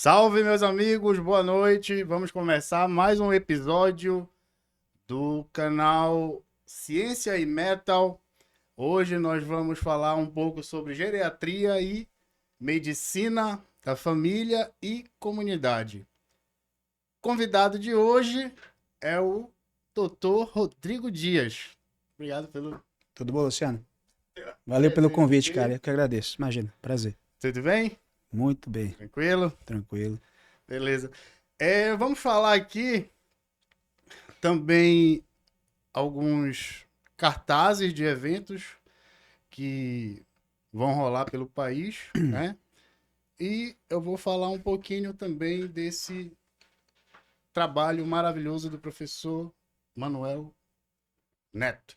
Salve, meus amigos, boa noite. Vamos começar mais um episódio do canal Ciência e Metal. Hoje nós vamos falar um pouco sobre geriatria e medicina da família e comunidade. Convidado de hoje é o Dr. Rodrigo Dias. Obrigado pelo Tudo bom, Luciano? Valeu pelo presente convite, aqui. cara. Eu que agradeço. Imagina, prazer. Tudo bem? Muito bem, Tranquilo? tranquilo. Beleza. Vamos falar aqui também alguns cartazes de eventos que vão rolar pelo país, né? E eu vou falar um pouquinho também desse trabalho maravilhoso do professor Manuel Neto.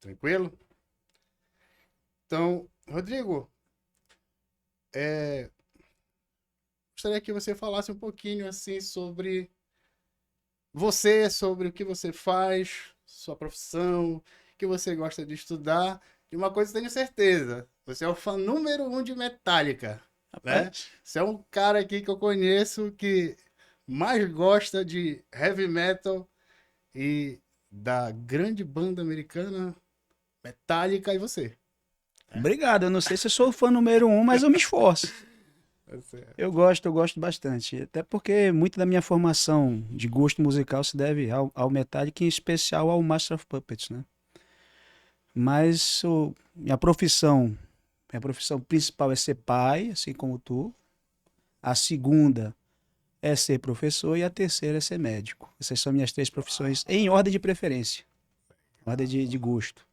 Tranquilo? Então, Rodrigo, gostaria que você falasse um pouquinho assim sobre você, sobre o que você faz, sua profissão, o que você gosta de estudar. E uma coisa eu tenho certeza, você é o fã número um de Metallica, né? Rapaz, Você é um cara aqui que eu conheço que mais gosta de heavy metal e da grande banda americana Metallica e você. obrigado. Eu não sei se eu sou o fã número um, mas eu me esforço. Eu gosto bastante. Até porque muito da minha formação de gosto musical se deve ao Metallica, em especial ao Master of Puppets, né? Mas minha profissão principal é ser pai, assim como tu. A segunda é ser professor e a terceira é ser médico. Essas são minhas três profissões em ordem de preferência, ordem de gosto.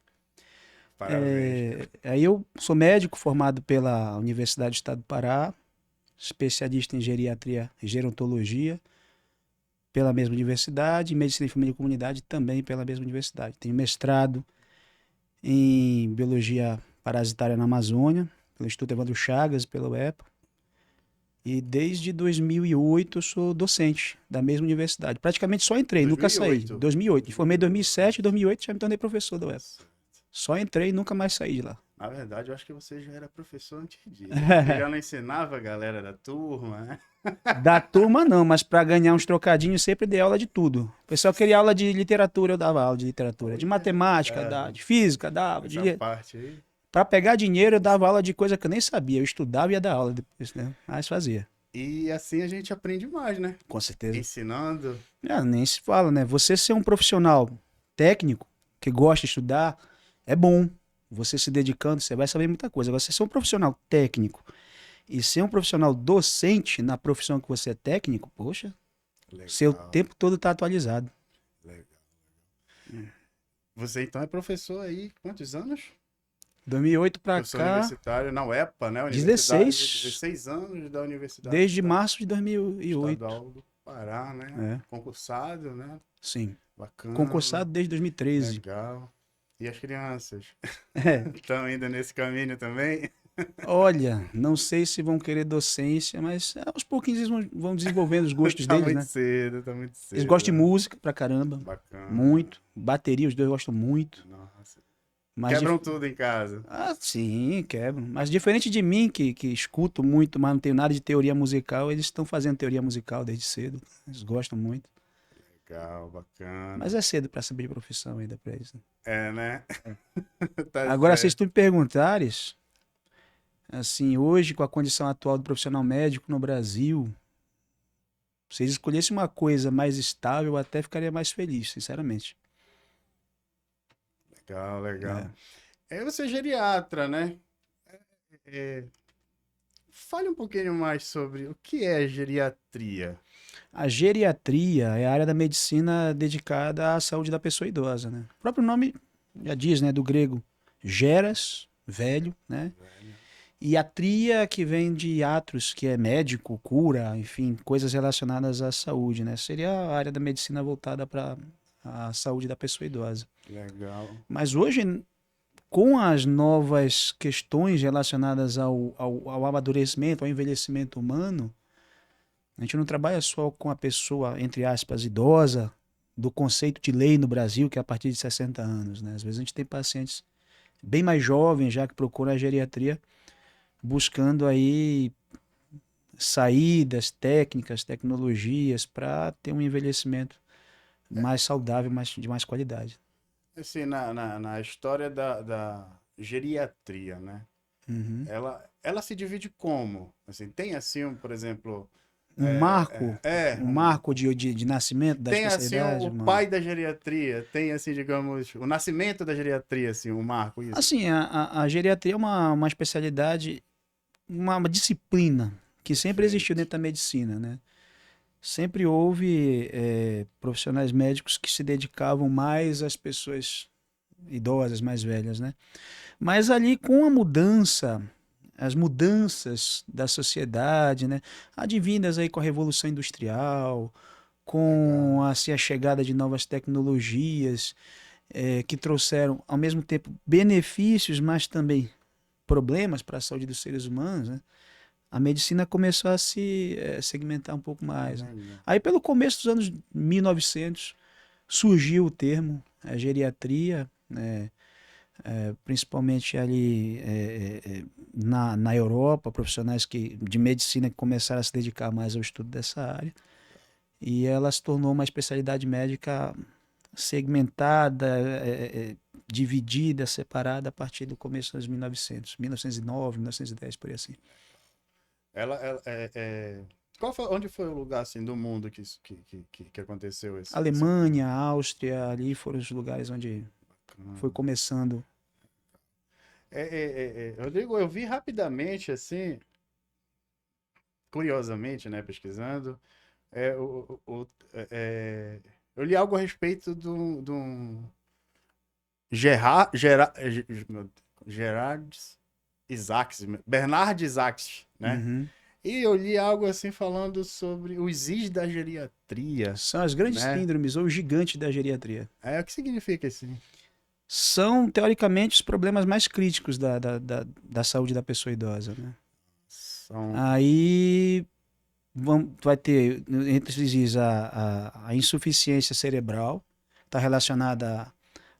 Parabéns. Aí eu sou médico formado pela Universidade do Estado do Pará, especialista em geriatria e gerontologia pela mesma universidade, medicina de família e comunidade também pela mesma universidade. Tenho mestrado em biologia parasitária na Amazônia, pelo Instituto Evandro Chagas e pela UEPA. E desde 2008 eu sou docente da mesma universidade. Praticamente só entrei, nunca saí. 2008. 2008. Me formei em 2007, em 2008 já me tornei professor da UEPA. Nossa. Só entrei e nunca mais saí de lá. Na verdade, eu acho que você já era professor antes disso. Você já não ensinava a galera da turma, né? Da turma não, mas para ganhar uns trocadinhos sempre dei aula de tudo. O pessoal queria aula de literatura, eu dava aula de literatura. De matemática, Cara, de física, dava. essa parte aí. Para pegar dinheiro eu dava aula de coisa que eu nem sabia. Eu estudava e ia dar aula depois, né? Mas fazia. E assim a gente aprende mais, né? Com certeza. Ensinando. Nem se fala, né? Você ser um profissional técnico que gosta de estudar é bom. Você se dedicando, você vai saber muita coisa. Agora, você ser um profissional técnico e ser um profissional docente na profissão que você é técnico, poxa, seu Legal, tempo todo está atualizado. legal. Você então é professor aí, quantos anos? 2008 para Professor cá, universitário na UEPA, né? Universidade, 16, 16 anos da Universidade desde março de 2008. Estadual do Pará, né? É, Concursado, né? sim. Bacana, Concursado desde 2013. legal. E as crianças É, estão indo nesse caminho também? olha, não sei se vão querer docência, mas aos pouquinhos eles vão desenvolvendo os gostos Tá deles, muito né? cedo, tá muito Eles cedo, gostam de né? música pra caramba, Bacana. muito. Bateria, os dois gostam muito. Nossa. Mas Quebram tudo em casa. sim, quebram. Mas diferente de mim, que escuto muito, mas não tenho nada de teoria musical, eles estão fazendo teoria musical desde cedo. Eles gostam muito. Legal, Mas bacana. é cedo pra saber de profissão ainda pra eles, né? É, né? Tá Agora, se certo. tu me perguntares, assim, hoje, com a condição atual do profissional médico no Brasil, se eles escolhessem uma coisa mais estável, eu até ficaria mais feliz, sinceramente. Legal, legal. É. Você é geriatra, né? É, fale um pouquinho mais sobre o que é geriatria. A geriatria é a área da medicina dedicada à saúde da pessoa idosa, né? O próprio nome já diz, né, do grego geras, velho, né? Velho. E a tria que vem de atros, que é médico, cura, enfim, coisas relacionadas à saúde, né? Seria a área da medicina voltada para a saúde da pessoa idosa. Legal. Mas hoje, com as novas questões relacionadas ao amadurecimento, ao envelhecimento humano, a gente não trabalha só com a pessoa, entre aspas, idosa, do conceito de lei no Brasil, que é a partir de 60 anos, né? Às vezes a gente tem pacientes bem mais jovens já que procuram a geriatria buscando aí saídas, técnicas, tecnologias para ter um envelhecimento mais saudável, de mais qualidade. Assim, na história da geriatria, né? Uhum. Ela se divide como? Assim, tem assim, por exemplo, Um marco, é, um marco de nascimento da tem assim especialidade, o pai da geriatria, tem assim, digamos, o nascimento da geriatria, assim, um marco, isso. assim, a geriatria é uma especialidade, uma disciplina que sempre existiu Perfeito. dentro da medicina, né? Sempre houve profissionais médicos que se dedicavam mais às pessoas idosas, mais velhas, né? Mas ali com a mudança, as mudanças da sociedade, né? Advindas aí com a Revolução Industrial, com Legal. assim, a chegada de novas tecnologias, que trouxeram ao mesmo tempo benefícios, mas também problemas para a saúde dos seres humanos, né? A medicina começou a se segmentar um pouco mais, né? Legal. Aí, pelo começo dos anos 1900, surgiu o termo geriatria, né? Principalmente ali na Europa, profissionais de medicina que começaram a se dedicar mais ao estudo dessa área. E ela se tornou uma especialidade médica segmentada, dividida, separada a partir do começo dos 1900, 1909, 1910, por aí assim. Onde foi o lugar assim do mundo que aconteceu esse Alemanha, Áustria, ali foram os lugares onde foi bacana. começando. Rodrigo, eu vi rapidamente assim, curiosamente, né, pesquisando, é, eu li algo a respeito do Gerard Isaacs, Bernard Isaacs, né? Uhum. E eu li algo assim falando sobre os Is da geriatria, São as grandes né? síndromes ou gigantes da geriatria. O que significa assim? São, teoricamente, os problemas mais críticos da saúde da pessoa idosa, né? São. Aí vai ter, entre eles, a insuficiência cerebral, está relacionada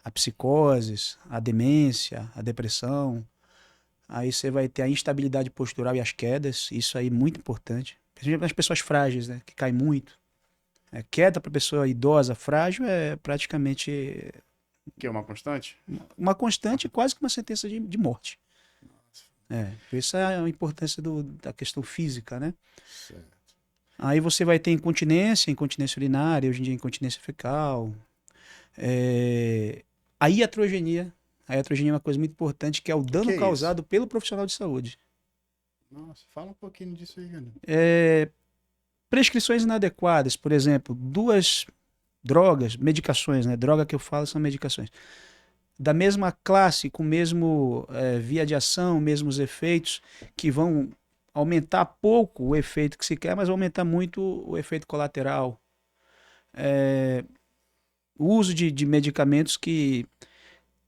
a psicoses, a demência, a depressão. Aí você vai ter a instabilidade postural e as quedas, isso aí é muito importante. Principalmente nas pessoas frágeis, né? Que caem muito. Queda para pessoa idosa, frágil, é praticamente Que é uma constante? uma constante, quase que uma sentença de morte. Por isso é a importância da questão física, né? Certo. Aí você vai ter incontinência urinária, hoje em dia incontinência fecal. A iatrogenia. A iatrogenia é uma coisa muito importante, que é o Que dano é isso? causado pelo profissional de saúde. Nossa, fala um pouquinho disso aí, galera. Prescrições inadequadas, por exemplo, duas drogas, medicações, né? Droga que eu falo são medicações. Da mesma classe, com o mesmo via de ação, mesmos efeitos, que vão aumentar pouco o efeito que se quer, mas vão aumentar muito o efeito colateral. O uso de medicamentos que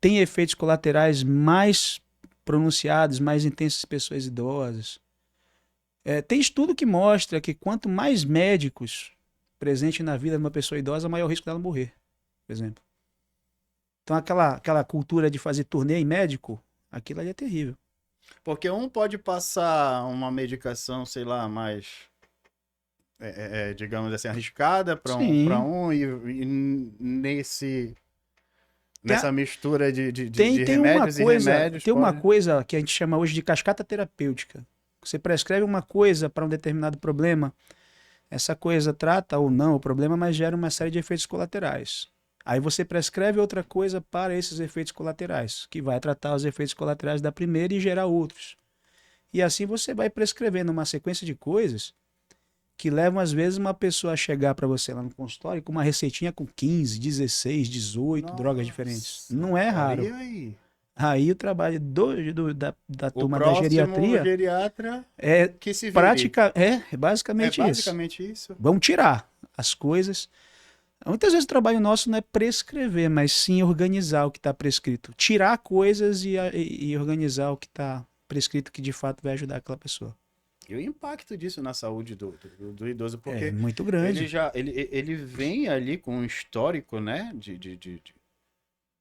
têm efeitos colaterais mais pronunciados, mais intensos em pessoas idosas. Tem estudo que mostra que quanto mais médicos presentes na vida de uma pessoa idosa, maior o risco dela morrer, por exemplo. Então aquela cultura de fazer turnê em médico, aquilo ali é terrível. Porque um pode passar uma medicação, sei lá, mais, digamos assim, arriscada para Sim. um e Tem, a- nessa mistura de remédios e remédios tem uma pode. coisa que a gente chama hoje de cascata terapêutica. Você prescreve uma coisa para um determinado problema, essa coisa trata ou não o problema, mas gera uma série de efeitos colaterais. Aí você prescreve outra coisa para esses efeitos colaterais, que vai tratar os efeitos colaterais da primeira e gerar outros. E assim você vai prescrevendo uma sequência de coisas que levam, às vezes, uma pessoa a chegar para você lá no consultório com uma receitinha com 15, 16, 18 drogas diferentes. Nossa, Não é raro. olha aí. Aí o trabalho da O turma da próximo geriatria geriatra é que se vire. é É basicamente isso. basicamente isso. Vamos tirar as coisas. Muitas vezes o trabalho nosso não é prescrever, mas sim organizar o que está prescrito. Tirar coisas e organizar o que está prescrito que de fato vai ajudar aquela pessoa. E o impacto disso na saúde do idoso, É porque muito grande. ele vem ali com um histórico, né,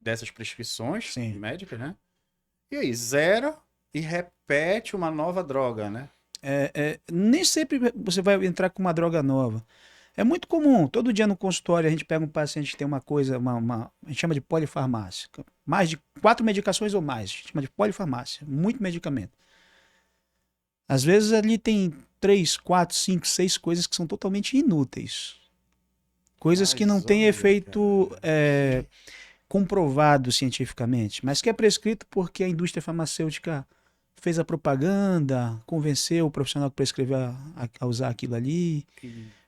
dessas prescrições Sim. médicas, né? E aí, zera e repete uma nova droga, né? Nem sempre você vai entrar com uma droga nova. É muito comum, todo dia no consultório a gente pega um paciente que tem uma coisa, a gente chama de polifarmácia. Mais de 4 medicações ou mais, a gente chama de polifarmácia, muito medicamento. Às vezes ali tem 3, 4, 5, 6 coisas que são totalmente inúteis. Coisas que não Mas têm olha, efeito cara. comprovado cientificamente, mas que é prescrito porque a indústria farmacêutica fez a propaganda, convenceu o profissional que prescreveu a usar aquilo ali.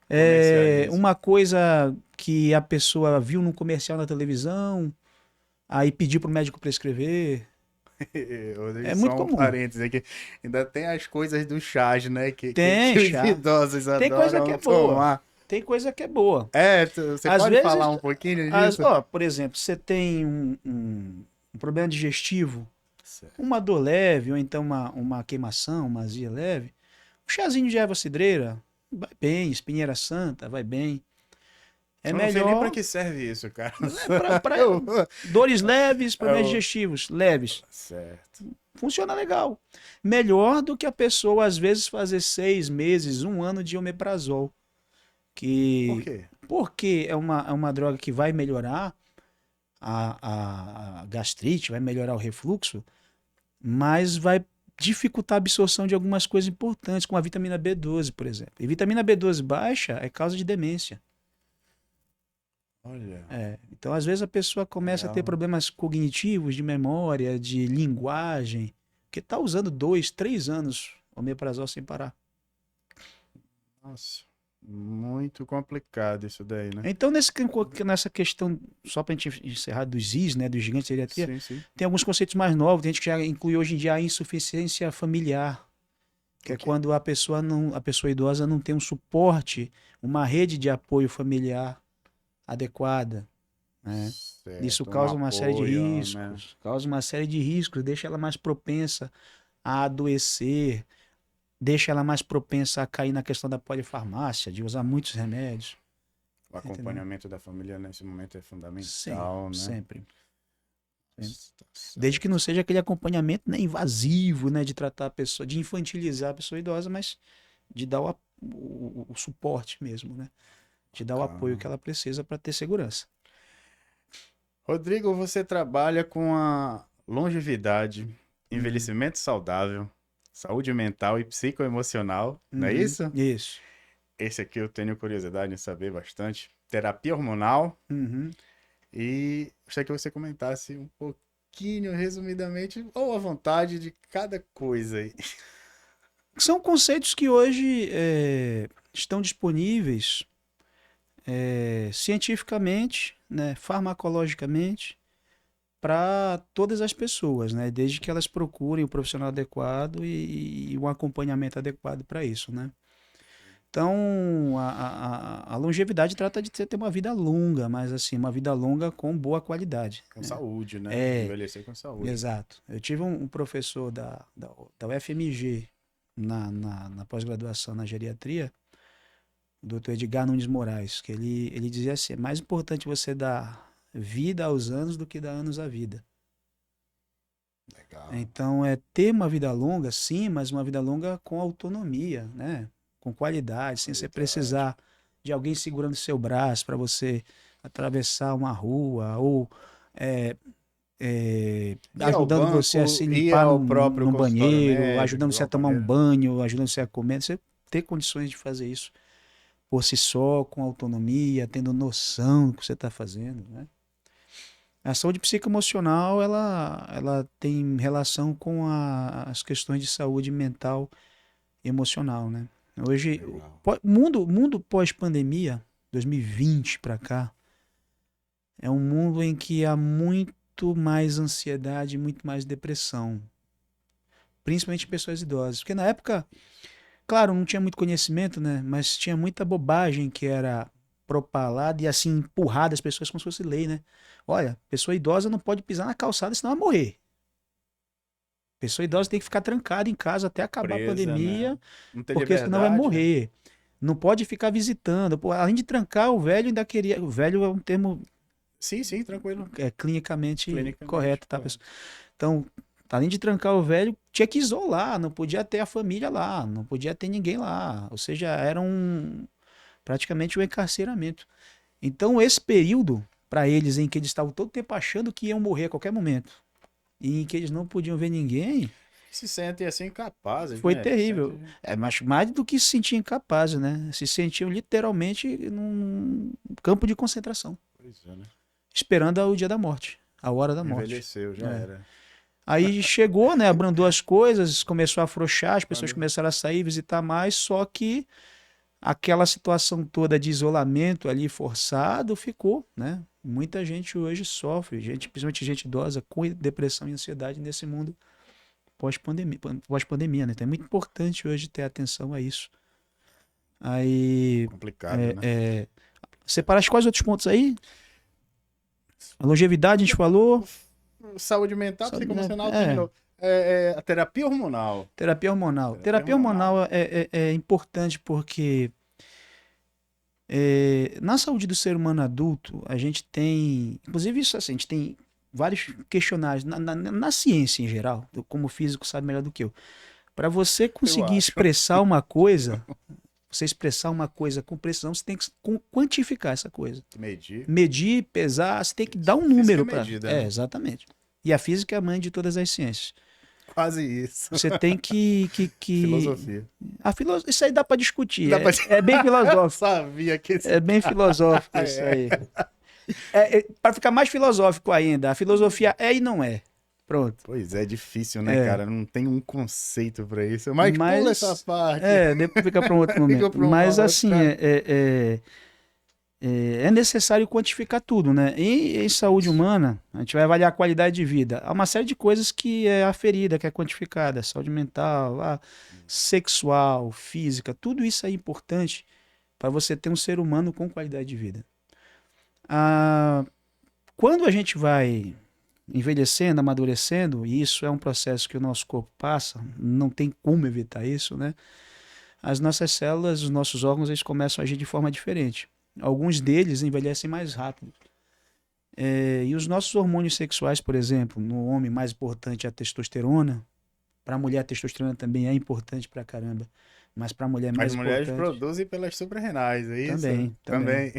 Comercializa. Uma coisa que a pessoa viu num comercial na televisão, aí pediu para o médico prescrever. Rodrigo, É muito só um comum. parênteses aqui. Ainda tem as coisas do chás, né? Que Tem os chá. idosos Tem coisa que adoram é boa. tomar. Tem coisa que é boa. Você Às pode falar vezes, um pouquinho disso? por exemplo, você tem um problema digestivo, Certo. uma dor leve, ou então uma queimação, uma azia leve. Um chazinho de erva cidreira vai bem, espinheira santa vai bem. É Eu não sei nem pra melhor que serve isso, cara. para Eu- dores leves, problemas eu- digestivos leves. Certo. Funciona legal. Melhor do que a pessoa, às vezes, fazer 6 meses, 1 ano de omeprazol. Por Que, quê? porque é uma droga que vai melhorar a gastrite, vai melhorar o refluxo, mas vai dificultar a absorção de algumas coisas importantes, como a vitamina B12, por exemplo. E vitamina B12 baixa é causa de demência. Olha, Então, às vezes, a pessoa começa a ter legal. problemas cognitivos, de memória, de linguagem, porque está usando 2, 3 anos omeprazol sem parar. Nossa, muito complicado isso daí, né? Então, nessa questão, só para a gente encerrar dos IS, né, dos gigantes de geriatria, Sim, sim. tem alguns conceitos mais novos, tem gente que já inclui hoje em dia a insuficiência familiar, que O é quê? quando a pessoa idosa não tem um suporte, uma rede de apoio familiar adequada, né? Isso Certo, um causa uma série de apoio, né? riscos, deixa ela mais propensa a adoecer, deixa ela mais propensa a cair na questão da polifarmácia, de usar muitos remédios, O entendeu? acompanhamento da família nesse momento é Sim, fundamental, né? sempre. Sempre. Tá Desde que não certo. seja aquele acompanhamento, né, invasivo, né, de tratar a pessoa, de infantilizar a pessoa idosa, mas de dar o suporte mesmo, né? De dar o apoio que Bacana. ela precisa para ter segurança. Rodrigo, você trabalha com a longevidade, Uhum. envelhecimento saudável, saúde mental e psicoemocional, não é Uhum. isso? Isso. Esse aqui eu tenho curiosidade em saber bastante. Terapia hormonal Uhum. e gostaria que você comentasse um pouquinho, resumidamente, ou à vontade, de cada coisa aí. São conceitos que hoje estão disponíveis cientificamente, né, farmacologicamente, para todas as pessoas, né, desde que elas procurem o profissional adequado e um acompanhamento adequado para isso, né. Então, a longevidade trata de você ter uma vida longa, mas assim, uma vida longa com boa qualidade. Com saúde, né? É, Envelhecer com saúde. exato. Eu tive um professor da UFMG na pós-graduação na geriatria, o doutor Edgar Nunes Moraes, que ele dizia assim: é mais importante você dar vida aos anos do que dar anos à vida. Legal. Então, é ter uma vida longa, sim, mas uma vida longa com autonomia, né? Com qualidade, sem você Qualidade. precisar de alguém segurando seu braço para você atravessar uma rua ou é, Ir ao ajudando você a banco, se ir limpar ao próprio no consultório banheiro, médico, ajudando você a ao tomar um banheiro. banho, ajudando você a comer. Você ter condições de fazer isso por si só, com autonomia, tendo noção do que você está fazendo, né? A saúde psicoemocional, ela tem relação com as questões de saúde mental e emocional, né? Hoje, Legal. mundo pós-pandemia, 2020 para cá, é um mundo em que há muito mais ansiedade, muito mais depressão, principalmente em pessoas idosas. Porque na época, claro, não tinha muito conhecimento, né? Mas tinha muita bobagem que era propalada e assim empurrada as pessoas como se fosse lei, né? Olha, pessoa idosa não pode pisar na calçada, senão vai morrer. Pessoa idosa tem que ficar trancada em casa até acabar a Presa, né? pandemia, Não ter porque senão vai liberdade, né? morrer. Não pode ficar visitando. Pô, além de trancar, o velho ainda queria. O velho é um termo Sim, sim, tranquilo. clinicamente Clinicamente, correto, tá, pessoal? correto. Então, Além de trancar o velho, tinha que isolar, não podia ter a família lá, não podia ter ninguém lá. Ou seja, era praticamente um encarceramento. Então, esse período, para eles, em que eles estavam todo tempo achando que iam morrer a qualquer momento, e em que eles não podiam ver ninguém, Se sentem assim incapazes, foi né? Se terrível. sentem... Mas mais do que se sentiam incapazes, né? Se sentiam literalmente num campo de concentração, Pois é, né? esperando o dia da morte, a hora da morte. Envelheceu, já É. era. Aí chegou, né? Abrandou as coisas, começou a afrouxar, as pessoas Quando... começaram a sair, visitar mais, só que aquela situação toda de isolamento ali forçado ficou, né? Muita gente hoje sofre, gente, principalmente gente idosa, com depressão e ansiedade nesse mundo pós-pandemia, né? Então é muito importante hoje ter atenção a isso. Aí, Complicado, né? separar quais outros pontos aí? A longevidade, a gente falou. Saúde mental, Sabe, né? psicoemocional, terminou. A terapia hormonal. Terapia hormonal. Terapia Terapia hormonal. hormonal é importante porque na saúde do ser humano adulto, a gente tem, inclusive isso assim, a gente tem vários questionários na ciência em geral, como físico sabe melhor do que eu. Para você Eu conseguir acho. expressar uma coisa, você expressar uma coisa com precisão, você tem que quantificar essa coisa. Medir. Medir, pesar, você tem que dar um Física é número para. medida, né? Exatamente. E a física é a mãe de todas as ciências. Quase isso. Você tem que... Filosofia. Isso aí dá para discutir. Dá pra... É bem Eu filosófico. sabia que esse... É bem filosófico isso É. aí. Para ficar mais filosófico ainda, a filosofia é e não é. Pronto. Pois é, difícil, né, cara? Não tem um conceito pra isso. Mas Mas, pula essa parte. depois fica para um outro momento. Fica pra uma Mas assim, outra. é necessário quantificar tudo, né? E em saúde humana, a gente vai avaliar a qualidade de vida. Há uma série de coisas que é aferida, que é quantificada. Saúde mental, sexual, física, tudo isso é importante para você ter um ser humano com qualidade de vida. Quando a gente vai envelhecendo, amadurecendo, e isso é um processo que o nosso corpo passa, não tem como evitar isso, né? As nossas células, os nossos órgãos, eles começam a agir de forma diferente. Alguns deles envelhecem mais rápido. E os nossos hormônios sexuais, por exemplo, no homem mais importante é a testosterona. Para a mulher a testosterona também é importante pra caramba, mas para a mulher é As mais mulheres importante. produzem pelas suprarrenais, é isso? Também.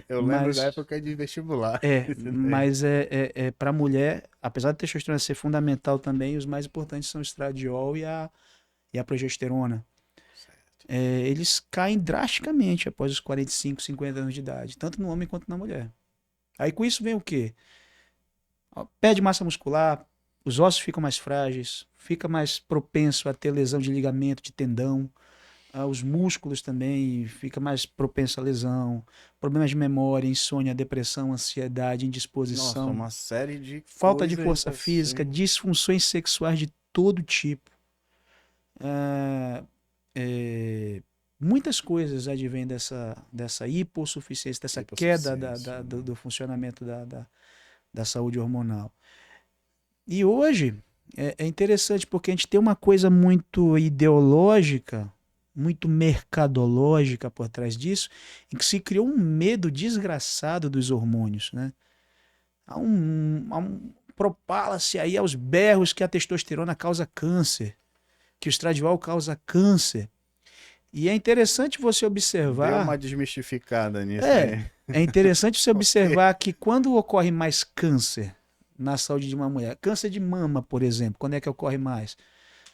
Eu lembro da Mas época de vestibular. Isso daí. mas para a mulher, apesar da testosterona ser fundamental também, os mais importantes são o estradiol e a progesterona. Eles caem drasticamente após os 45, 50 anos de idade, tanto no homem quanto na mulher. Aí com isso vem o quê? Perde massa muscular, os ossos ficam mais frágeis, fica mais propenso a ter lesão de ligamento, de tendão, os músculos também fica mais propenso a lesão, problemas de memória, insônia, depressão, ansiedade, Nossa, indisposição, uma série de falta de coisas força física, assim. disfunções sexuais de todo tipo. Muitas coisas advêm dessa hipossuficiência, dessa queda do funcionamento da saúde hormonal. E hoje é interessante porque a gente tem uma coisa muito ideológica, muito mercadológica por trás disso, em que se criou um medo desgraçado dos hormônios, né? Propala-se aí aos berros que a testosterona causa câncer, que o estradiol causa câncer. E é interessante você observar... Deu uma desmistificada nisso aí. É interessante você observar que quando ocorre mais câncer na saúde de uma mulher, câncer de mama, por exemplo, quando é que ocorre mais?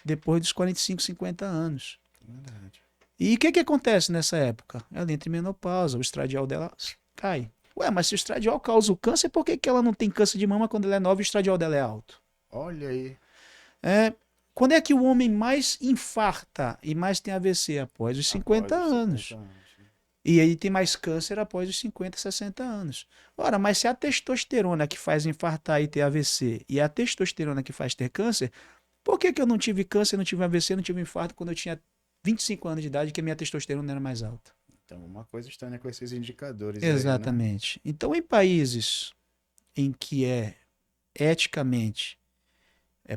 Depois dos 45, 50 anos. Verdade. E o que acontece nessa época? Ela entra em menopausa, o estradiol dela cai. Ué, mas se o estradiol causa o câncer, por que ela não tem câncer de mama quando ela é nova e o estradiol dela é alto? Olha aí. Quando é que o homem mais infarta e mais tem AVC? Após os 50 anos. E aí tem mais câncer após os 50, 60 anos. Ora, mas se a testosterona que faz infartar e ter AVC e a testosterona que faz ter câncer, por que eu não tive câncer, não tive AVC, não tive infarto quando eu tinha 25 anos de idade, que a minha testosterona era mais alta? Então, uma coisa estranha com esses indicadores Exatamente. aí, né? Então, em países em que é eticamente,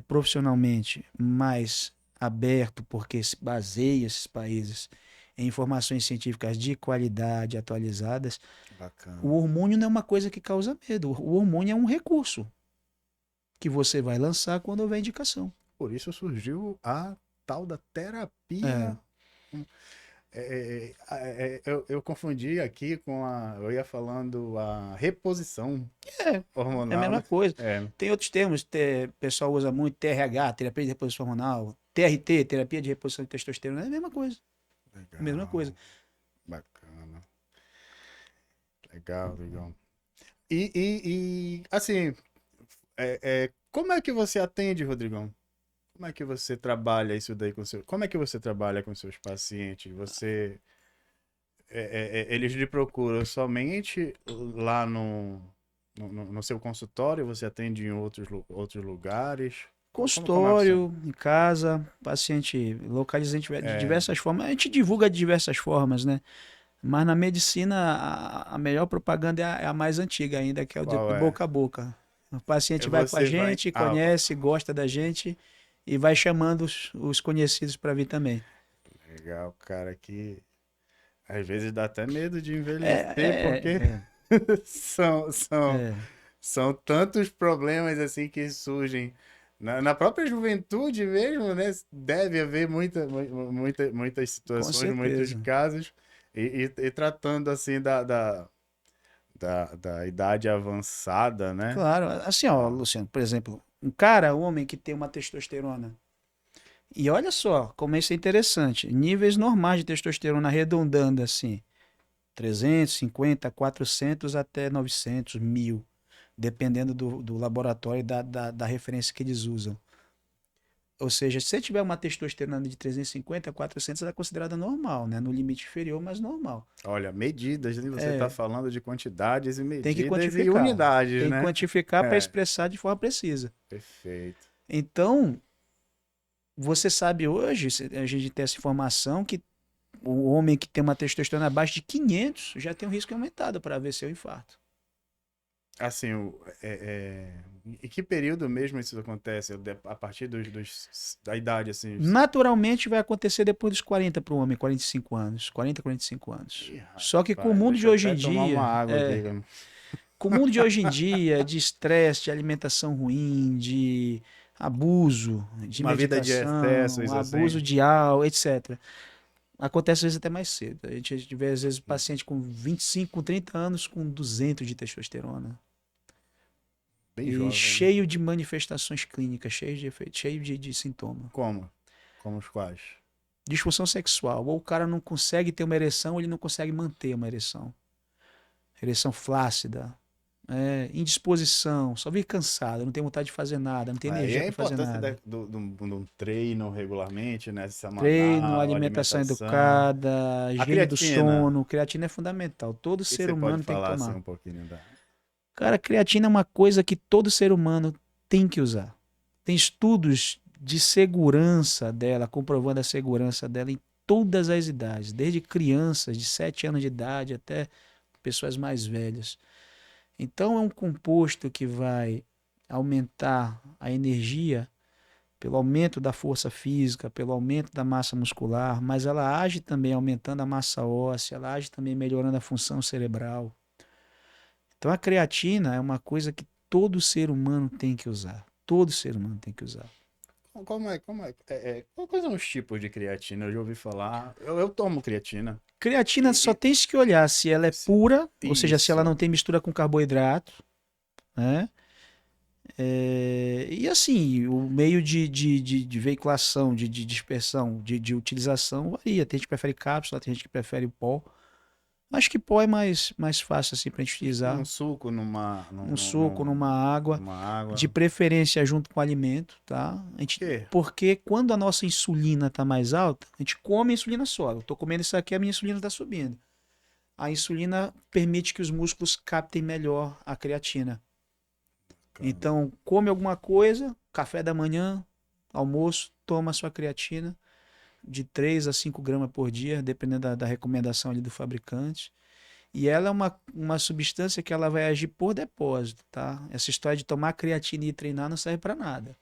profissionalmente mais aberto, porque se baseia esses países em informações científicas de qualidade, atualizadas, Bacana. o hormônio não é uma coisa que causa medo. O hormônio é um recurso que você vai lançar quando houver indicação. Por isso surgiu a tal da É. terapia. Eu confundi aqui com a. Eu ia falando a reposição É a hormonal, mesma né? coisa. É, Tem outros termos, o pessoal usa muito TRH, terapia de reposição hormonal, TRT, terapia de reposição de testosterona, é a mesma coisa. Mesma coisa. legal, bacana. Legal, legal. Assim, como é que você atende, Rodrigão? Como é que você trabalha isso daí com seu. Como é que você trabalha com seus pacientes? Eles lhe procuram somente lá no seu consultório? Você atende em outros lugares? Como é que funciona? Consultório, em casa, paciente localiza de É, diversas formas. A gente divulga de diversas formas, né? Mas na medicina, a melhor propaganda é a mais antiga ainda, que é o de qual é? boca a boca. O paciente vai com a Você vai. gente, Ah, conhece, gosta da gente e vai chamando os conhecidos para vir também. legal, cara, que às vezes dá até medo de É, envelhecer, porque é, são, são, é, são tantos problemas assim que surgem. Na própria juventude mesmo, né? Deve haver muitas com situações, muitos certeza. casos, e tratando assim da idade avançada, né? Claro, assim, ó, Ah, Luciano, por exemplo, um cara, um homem que tem uma testosterona. E olha só como isso é interessante. Níveis normais de testosterona arredondando assim, 350, 400 até 900, 1000, dependendo do laboratório e da referência que eles usam. Ou seja, se você tiver uma testosterona de 350 a 400, ela é considerada normal, né? No limite inferior, mas normal. olha, medidas, né? Você está É, falando de quantidades e tem que medidas e quantificar. unidades, Tem que né? quantificar para É, expressar de forma precisa. perfeito. Então, você sabe hoje, a gente tem essa informação que o homem que tem uma testosterona abaixo de 500 já tem um risco aumentado para AVC ou infarto. Assim, em que período mesmo isso acontece? A partir da idade, assim? Naturalmente vai acontecer depois dos 40 para o homem, 45 anos, 40, 45 anos. Ih, Só que com o rapaz, mundo de deixa eu hoje até em tomar uma dia, água aqui, cara. com o mundo de hoje em dia, de estresse, de alimentação ruim, de abuso de Uma vida de medicação, excessos, abuso assim. de álcool, etc. Acontece às vezes até mais cedo. A gente vê às vezes paciente com 25, com 30 anos com 200 de testosterona. Bem E jovem, né? cheio de manifestações clínicas, cheio de efeitos, cheio de sintoma. Como? Como os quais? Disfunção sexual. Ou o cara não consegue ter uma ereção, ou ele não consegue manter uma ereção. Ereção flácida. Indisposição, só vive cansado, não tem vontade de fazer nada, não tem Aí energia é a para fazer importância nada. do treino regularmente, né? Treino, Semanal, alimentação alimentação. educada, A higiene do creatina. sono, creatina é fundamental. Todo O que ser você pode humano tem que falar assim tomar. um pouquinho da. Cara, creatina é uma coisa que todo ser humano tem que usar. Tem estudos de segurança dela, comprovando a segurança dela em todas as idades, desde crianças de 7 anos de idade até pessoas mais velhas. Então é um composto que vai aumentar a energia pelo aumento da força física, pelo aumento da massa muscular, mas ela age também aumentando a massa óssea, ela age também melhorando a função cerebral. Então a creatina é uma coisa que todo ser humano tem que usar. Todo ser humano tem que usar. Quais são os tipos de creatina? Eu já ouvi falar. Eu tomo creatina. Creatina só E, tem que olhar se ela é pura, ou seja, se ela isso. não tem mistura com carboidrato, né? E assim, o meio de veiculação, de dispersão, de utilização varia. Tem gente que prefere cápsula, tem gente que prefere pó. Acho que pó é mais fácil assim para gente Num utilizar. suco, Um suco, numa água, numa de água. preferência junto com alimento, tá? Que? Porque quando a nossa insulina está mais alta, a gente come a insulina sobe. Eu tô comendo isso aqui, a minha insulina está subindo. A insulina permite que os músculos captem melhor a creatina. Cara. Então, come alguma coisa, café da manhã, almoço, toma a sua creatina de 3 a 5 gramas por dia, dependendo da recomendação ali do fabricante. E ela é uma substância que ela vai agir por depósito, tá? Essa história de tomar creatina e treinar não serve para nada.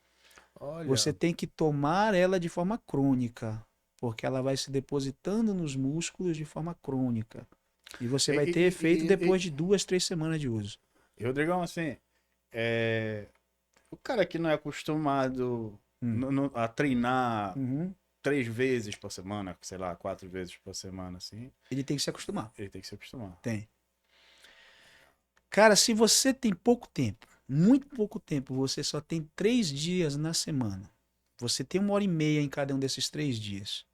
Você Olha. tem que tomar ela de forma crônica, porque ela vai se depositando nos músculos de forma crônica. E você E, vai e, ter e, efeito e, depois de 2, 3 semanas de uso. Rodrigão, assim, é, o cara que não é acostumado a treinar Uhum. 3 vezes por semana, sei lá, 4 vezes por semana, assim, Ele tem que se acostumar. ele tem que se acostumar. Tem. Cara, se você tem pouco tempo, muito pouco tempo, você só tem 3 dias na semana. Você tem 1 hora e meia em cada um desses 3 dias.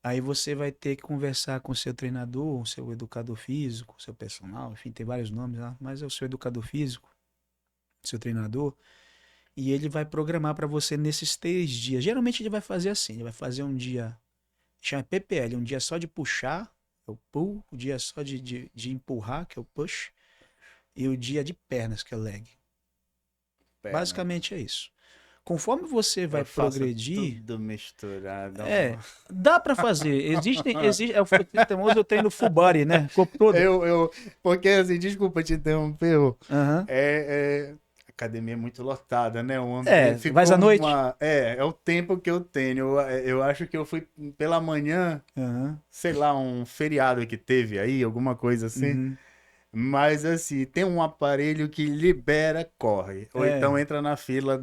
Aí você vai ter que conversar com o seu treinador, o seu educador físico, o seu personal, enfim, tem vários nomes lá, mas é o seu educador físico, seu treinador, e ele vai programar para você nesses 3 dias. Geralmente ele vai fazer assim, ele vai fazer um dia, chama PPL, um dia só de puxar, é o pull, um dia só de empurrar, que é o push, e o dia de pernas, que é o leg. Perna. Basicamente é isso. Conforme você vai Eu faço progredir, tudo misturado. dá para fazer. É o famoso eu treino full body, né? Corpo todo. Porque assim, desculpa te interromper, Aham. a academia é muito lotada, né? Vais Ficou à noite? é o tempo que eu tenho. Eu acho que eu fui pela manhã, Aham. sei lá, um feriado que teve aí, alguma coisa assim. Uhum. Mas assim, tem um aparelho que libera, corre. Ou então É. entra na fila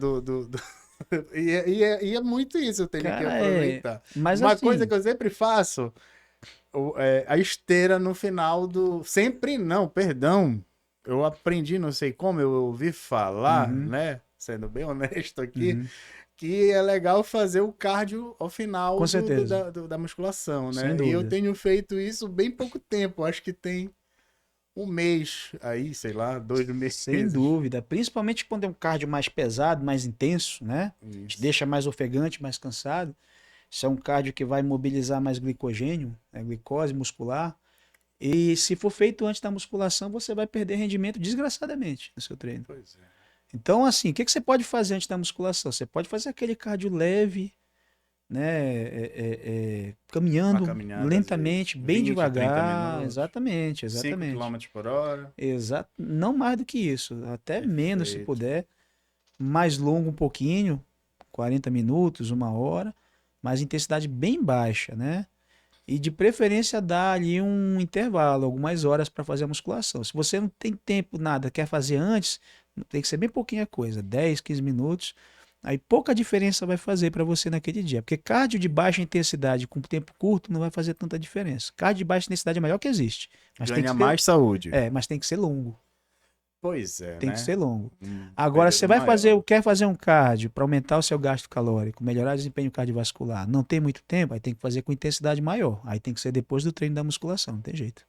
e é muito isso, eu tenho que Cara, é. aproveitar. Mas Uma coisa assim. que eu sempre faço, a esteira no final do. Sempre não, perdão. Eu aprendi, não sei como, eu ouvi falar, Uhum. né? Sendo bem honesto aqui, Uhum. que é legal fazer o cardio ao final Com certeza. da musculação, Sem né? E eu dúvida. tenho feito isso bem pouco tempo, acho que tem um mês aí, sei lá, 2 Sem meses. dúvida. Principalmente quando é um cardio mais pesado, mais intenso, né? Te Isso. deixa mais ofegante, mais cansado. Isso é um cardio que vai mobilizar mais glicogênio, né? Glicose muscular. E se for feito antes da musculação, você vai perder rendimento desgraçadamente no seu treino. Pois é. Então, assim, o que você pode fazer antes da musculação? Você pode fazer aquele cardio leve, né? Uma Caminhando caminhada, às vezes, lentamente, bem 20, 30 devagar. minutos, Exatamente, 5 exatamente. quilômetros por hora. Não mais do que isso, até menos se Perfeito. puder. Mais longo um pouquinho, 40 minutos, 1 hora, mas intensidade bem baixa, né? E de preferência dar ali um intervalo, algumas horas para fazer a musculação. Se você não tem tempo, nada, quer fazer antes, tem que ser bem pouquinha coisa, 10, 15 minutos. Aí pouca diferença vai fazer para você naquele dia. Porque cardio de baixa intensidade com tempo curto não vai fazer tanta diferença. Cardio de baixa intensidade é o melhor que existe. Mas tem que Ganha ser, mais saúde. mas tem que ser longo. Pois é, Tem que né? ser longo. Um Agora, você período vai fazer, maior. quer fazer um cardio para aumentar o seu gasto calórico, melhorar o desempenho cardiovascular, não tem muito tempo, aí tem que fazer com intensidade maior. Aí tem que ser depois do treino da musculação, não tem jeito.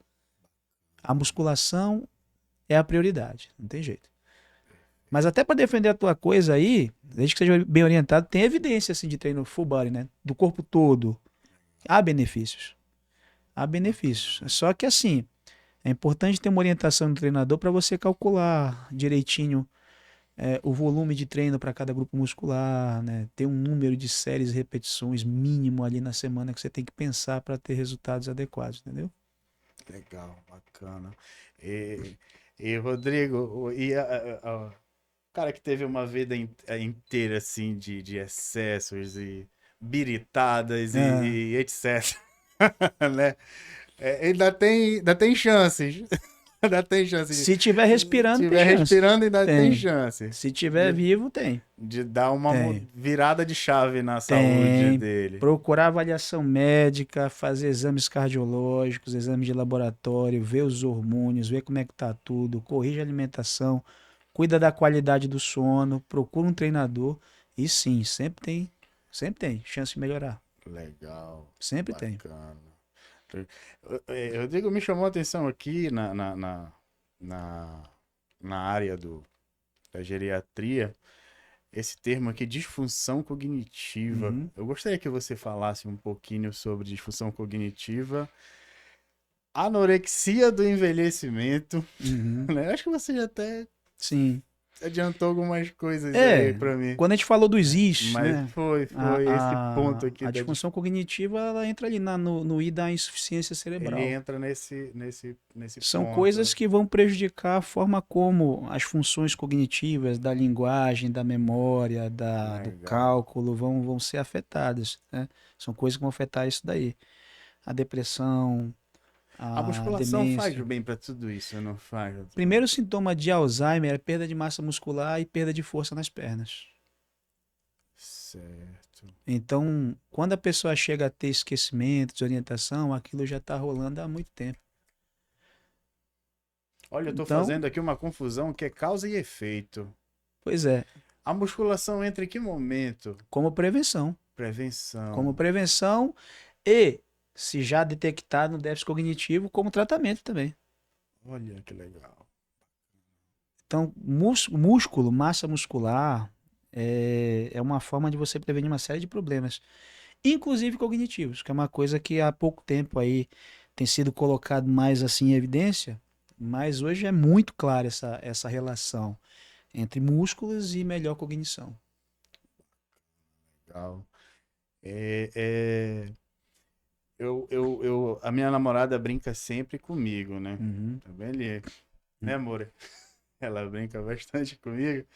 A musculação é a prioridade, não tem jeito. Mas até para defender a tua coisa aí, desde que seja bem orientado, tem evidência assim de treino full body, né? Do corpo todo. Há benefícios. Há benefícios. Bacana. Só que assim, é importante ter uma orientação do treinador para você calcular direitinho o volume de treino para cada grupo muscular, né? Ter um número de séries e repetições mínimo ali na semana que você tem que pensar para ter resultados adequados, entendeu? Legal, bacana. E, Rodrigo, o cara que teve uma vida inteira assim de excessos e biritadas Ah, e etc, né? Ainda tem chances. Ainda tem chance. se tiver Se respirando, tem tiver chance. respirando, ainda tem Tem. chance Se tiver de, vivo, tem. de dar uma Tem. virada de chave na saúde Tem. dele. Procurar avaliação médica, fazer exames cardiológicos, exames de laboratório, ver os hormônios, ver como é que tá tudo, corrige a alimentação, cuida da qualidade do sono, procura um treinador e sim, sempre tem chance de melhorar. Legal, Sempre tem. bacana. Rodrigo me chamou a atenção aqui na, na área da geriatria, esse termo aqui, disfunção cognitiva. Uhum, Eu gostaria que você falasse um pouquinho sobre disfunção cognitiva, anorexia do envelhecimento, uhum, né? Acho que você já até sim. adiantou algumas coisas aí pra mim. Quando a gente falou dos Is, Mas né? foi esse ponto aqui A disfunção cognitiva, ela entra ali no I da insuficiência ele cerebral. entra nesse São coisas ponto. que vão prejudicar a forma como as funções cognitivas da linguagem, da memória, do Legal. cálculo vão ser afetadas, né? São coisas que vão afetar isso daí. A depressão, A a musculação faz demência. bem para tudo isso, não faz? Primeiro sintoma de Alzheimer é perda de massa muscular e perda de força nas pernas. Certo. Então, quando a pessoa chega a ter esquecimento, desorientação, aquilo já está rolando há muito tempo. Olha, eu tô Então, fazendo aqui uma confusão que é causa e efeito. pois é, A musculação entra em que momento? como prevenção. Prevenção. Como prevenção e, se já detectado no déficit cognitivo, como tratamento também. Olha que legal. Então, músculo, massa muscular, é uma forma de você prevenir uma série de problemas, inclusive cognitivos, que é uma coisa que há pouco tempo aí tem sido colocado mais assim em evidência, mas hoje é muito clara essa relação entre músculos e melhor cognição. Legal. A minha namorada brinca sempre comigo, né? Uhum, Também ele, né, amor? Ela brinca bastante comigo,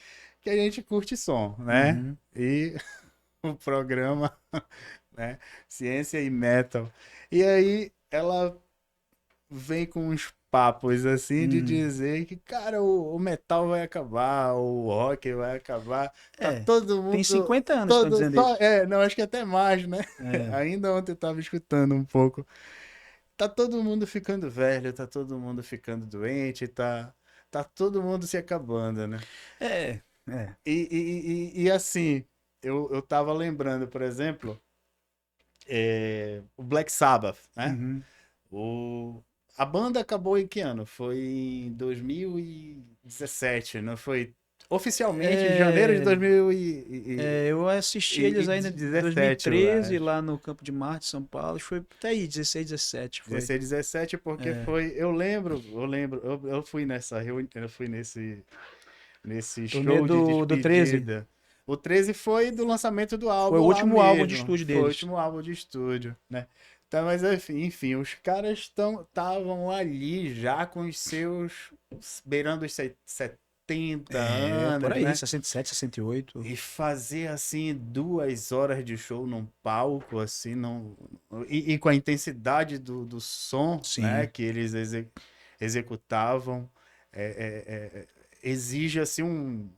que a gente curte som, né? uhum. E o programa, né? Ciência e Metal. E aí ela vem com uns papos assim de Hum. dizer que, cara, o metal vai acabar, o rock vai acabar. Tá É, todo tem mundo. 50 anos que estão Todo, dizendo só, isso. não, acho que até mais, né? É, Ainda ontem eu tava escutando um pouco. Tá todo mundo ficando velho, tá todo mundo ficando doente, tá todo mundo se acabando, né? é, é. E assim, eu tava lembrando, por exemplo, o Black Sabbath, né? Uhum. O, a banda acabou em que ano? Foi em 2017, não foi? Oficialmente em janeiro de É, 2017, eu assisti eles ainda em eu 2013 acho. lá no Campo de Marte, São Paulo. Acho que foi até aí, 16, 17 foi. 16, 17, porque É. foi. Eu fui nessa reunião, eu fui nesse Turnê show de do 13. despedida. O 13 foi do lançamento do Foi o álbum lá último álbum de mesmo. estúdio Foi o deles. último álbum de estúdio, né? Então, mas enfim, os caras estavam ali já com os seus beirando os 70 É, por anos, aí, né? 67, 68. E fazer assim 2 horas de show num palco, assim, não. E com a intensidade do som, né, Sim. que eles executavam, exige assim um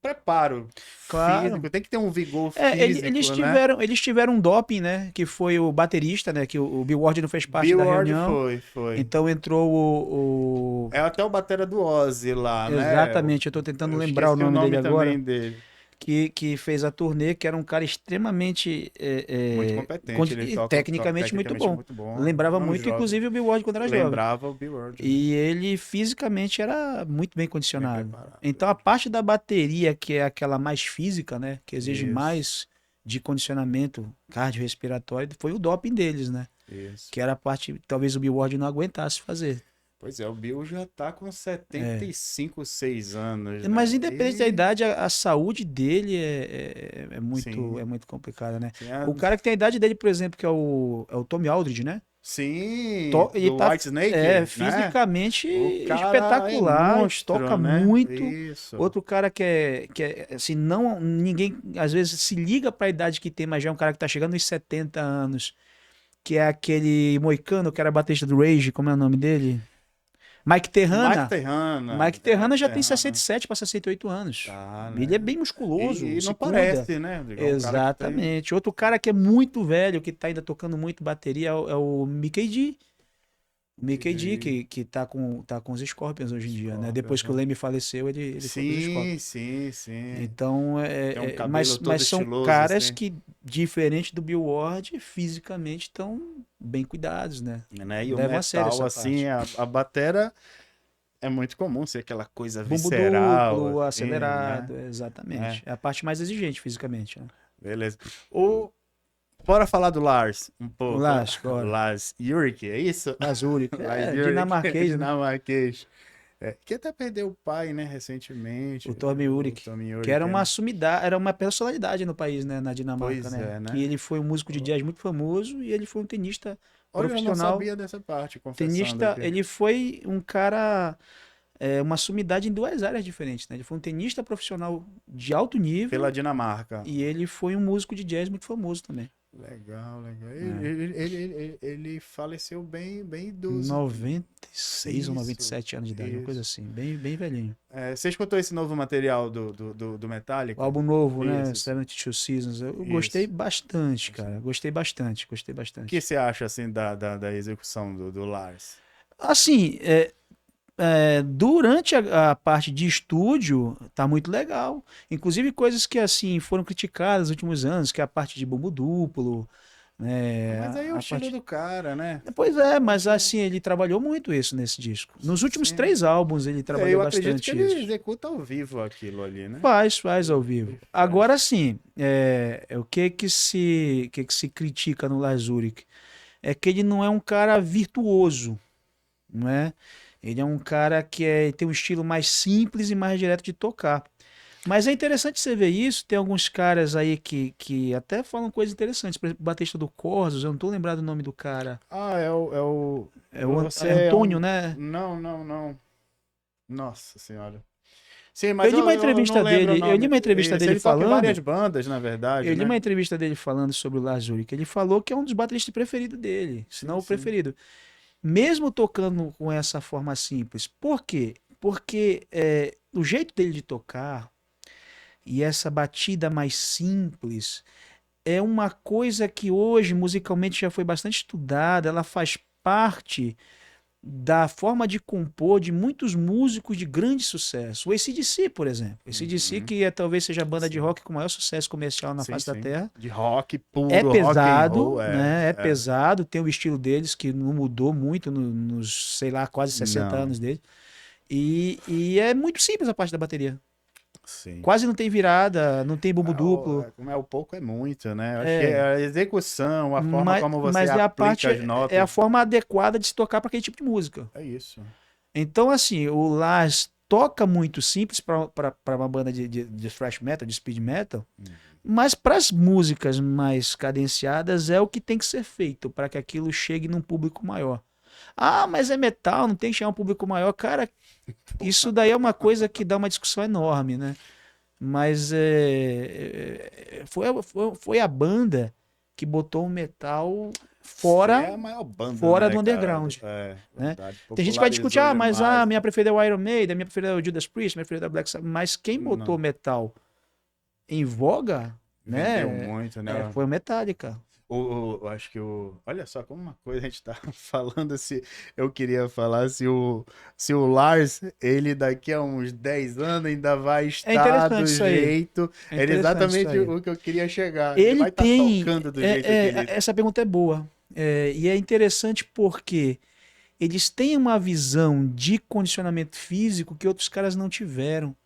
preparo Claro. físico, tem que ter um vigor É, físico, né? eles tiveram um doping, né? Que foi o baterista, né? Que o Bill Ward não fez parte da Billboard reunião. foi. Então entrou o... É até o batera do Ozzy lá, né? Exatamente, eu tô tentando Eu lembrar o esqueci o nome dele nome agora. também dele. Que fez a turnê, que era um cara extremamente Muito competente, ele e toca tecnicamente muito tecnicamente bom. muito bom. Lembrava Não muito, jovem. inclusive, o Bill Ward quando era jovem. Lembrava o Billboard, né? E ele fisicamente era muito bem Bem condicionado. preparado. Então a parte da bateria, que é aquela mais física, né, que exige Isso, mais de condicionamento cardiorrespiratório, foi o doping deles, né? isso. Que era a parte, talvez o Bill Ward não aguentasse fazer. Pois é, o Bill já tá com É. 75, 6 anos, Mas né? independente da E idade, a saúde dele é sim, muito complicada, né? sim, O cara que tem a idade dele, por exemplo, que é o Tommy Aldridge, né? sim, Ele do tá White Snake, né? fisicamente O cara é espetacular, toca monstro, né? muito. Isso. Outro cara que é assim, não, ninguém às vezes se liga para a idade que tem, mas já é um cara que tá chegando nos 70 anos, que é aquele moicano que era baterista do Rage, como é o nome dele? Mike Mike Terrana. Terrana, Mike Terrana já tem Terrana. 67 para 68 anos. Tá, Ele é né? bem musculoso, E se não cuida. parece, né? Igual um cara que tem. Exatamente. Outro cara que é muito velho, que tá ainda tocando muito bateria, é o Mickey D. O Mickey D, De que tá com os Scorpions hoje em dia, né? Depois Scorpions, que o né? Lemmy faleceu, ele foi pros Sim, Scorpions. sim, sim. Então, Tem um mas, cabelo todo mas são estiloso, caras assim. que, diferente do Bill Ward, fisicamente estão bem cuidados, né? Né? E o Levam a sério metal, essa assim, parte. a batera é muito comum ser aquela coisa Bumbo visceral, duplo, assim, né? acelerado, É, exatamente. É a parte mais exigente fisicamente, né? beleza. O... Bora falar do Lars um O pouco. Lars, agora. Lars Ulrich, é isso? Lazuri, Lars Ulrich, dinamarquês, né? dinamarquês. Que até perdeu o pai, né, recentemente. O Tommy O Uric, Tommy que era Ulrich, uma né? sumidade, era uma personalidade no país, né, na Dinamarca, Pois né? é, Que né? ele foi um músico de jazz muito famoso e ele foi um tenista Olha, eu não profissional. sabia dessa parte, confessando Tenista, aqui. ele foi um cara, uma sumidade em duas áreas diferentes, né? Ele foi um tenista profissional de alto nível Pela Dinamarca. e ele foi um músico de jazz muito famoso também. Legal, legal. Né? Ele faleceu bem idoso. 96 ou Isso, 97 anos de idade, uma coisa isso. assim, bem velhinho. É, você escutou esse novo material do O Metallica? álbum novo, né? Isso, 72 Seasons, eu gostei isso. bastante, cara. Gostei bastante, gostei O que bastante. você acha, assim, da execução do Lars? Assim, durante a parte de estúdio, tá muito legal. Inclusive coisas que, assim, foram criticadas nos últimos anos, que é a parte de bumbo duplo, Ah, né? mas aí é o A estilo parte... do cara, né? Pois é, É o mas estilo... assim, ele trabalhou muito isso nesse disco. Nos últimos Sim. 3 álbuns ele É, trabalhou eu acredito que bastante ele isso. executa ao vivo aquilo ali, né? Faz ao Ele vivo. faz. Agora sim, o que que se critica no Lars Ulrich? É que ele não é um cara virtuoso, não é? Ele é um cara que tem um estilo mais simples e mais direto de tocar. Mas é interessante você ver isso. Tem alguns caras aí que até falam coisas interessantes. Por exemplo, o batista do Corsos, eu não tô lembrado o nome do cara. Ah, é o... É o Você É é Antônio, um... né? Não. Nossa senhora. Sim, Eu mas li uma eu não entrevista lembro o dele, eu li nome. uma entrevista Esse, dele ele toca em várias falando, bandas, na verdade, eu li uma né? entrevista dele falando sobre o Lars Ulrich. Ele falou que é um dos bateristas preferidos dele, se não Sim, o sim. preferido. Mesmo tocando com essa forma simples. Por quê? Porque o jeito dele de tocar e essa batida mais simples é uma coisa que hoje musicalmente já foi bastante estudada, ela faz parte da forma de compor de muitos músicos de grande sucesso. O AC/DC, por exemplo. O AC/DC, Uhum. que talvez seja a banda de Sim, rock com maior sucesso comercial na sim, face da sim. Terra. De rock É puro, rock and roll, pesado, né? É é. pesado, tem o estilo deles que não mudou muito nos, sei lá, quase 60 Não, anos dele. E é muito simples a parte da bateria. sim. Quase não tem virada, não tem bumbo duplo. Como é o pouco é muito, né? Eu acho que É, a execução, a forma mas, como você mas é a parte, aplica as é a notas, forma adequada de se tocar para aquele tipo de música. é isso. Então, assim, o Lars toca muito simples para uma banda de thrash metal, de speed metal, Uhum. mas para as músicas mais cadenciadas é o que tem que ser feito para que aquilo chegue num público maior. Ah, mas é metal, não tem que chegar a um público maior. Cara, isso daí é uma coisa que dá uma discussão enorme, né? Mas foi a banda que botou o metal Sim, fora, é a maior banda, fora né, do cara? underground, É, né? verdade. Tem gente que vai discutir, Popularizou mas demais. minha preferida é o Iron Maiden, a minha preferida é o Judas Priest, minha preferida é o Black Sabbath. Mas quem botou Não, metal em voga, vendeu né, muito, né? foi o Metallica. Eu acho que o. Olha só, como uma coisa a gente tá falando se. Eu queria falar se o Lars, ele daqui a uns 10 anos ainda vai É estar interessante do isso aí. jeito. É Era interessante isso exatamente aí. o que eu queria chegar. Ele Ele vai estar tem. tocando do jeito que ele. Essa pergunta é boa. E é interessante porque eles têm uma visão de condicionamento físico que outros caras não tiveram.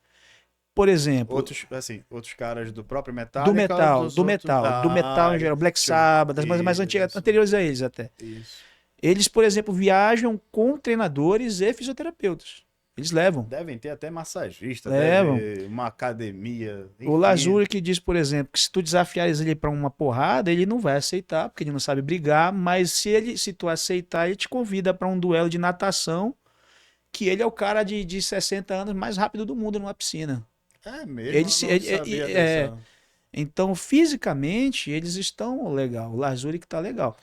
Por exemplo, Outros, assim, outros caras do próprio do Metallica ou metal, dos do outros. metal, do metal Ah, em geral, Black deixa Sabbath, das bandas mais antigas, isso, anteriores a eles até. isso. Eles, por exemplo, viajam com treinadores e fisioterapeutas. Eles levam. Devem ter até massagista, Levam. deve uma academia, O enfim. Lazuri que diz, por exemplo, que se tu desafiares ele para uma porrada, ele não vai aceitar, porque ele não sabe brigar, mas se tu aceitar, ele te convida para um duelo de natação, que ele é o cara de 60 anos mais rápido do mundo numa piscina. É mesmo, Ele, eu se- não ele- sabia é, dessa. então, fisicamente, eles estão legal. O Lazuri que tá legal.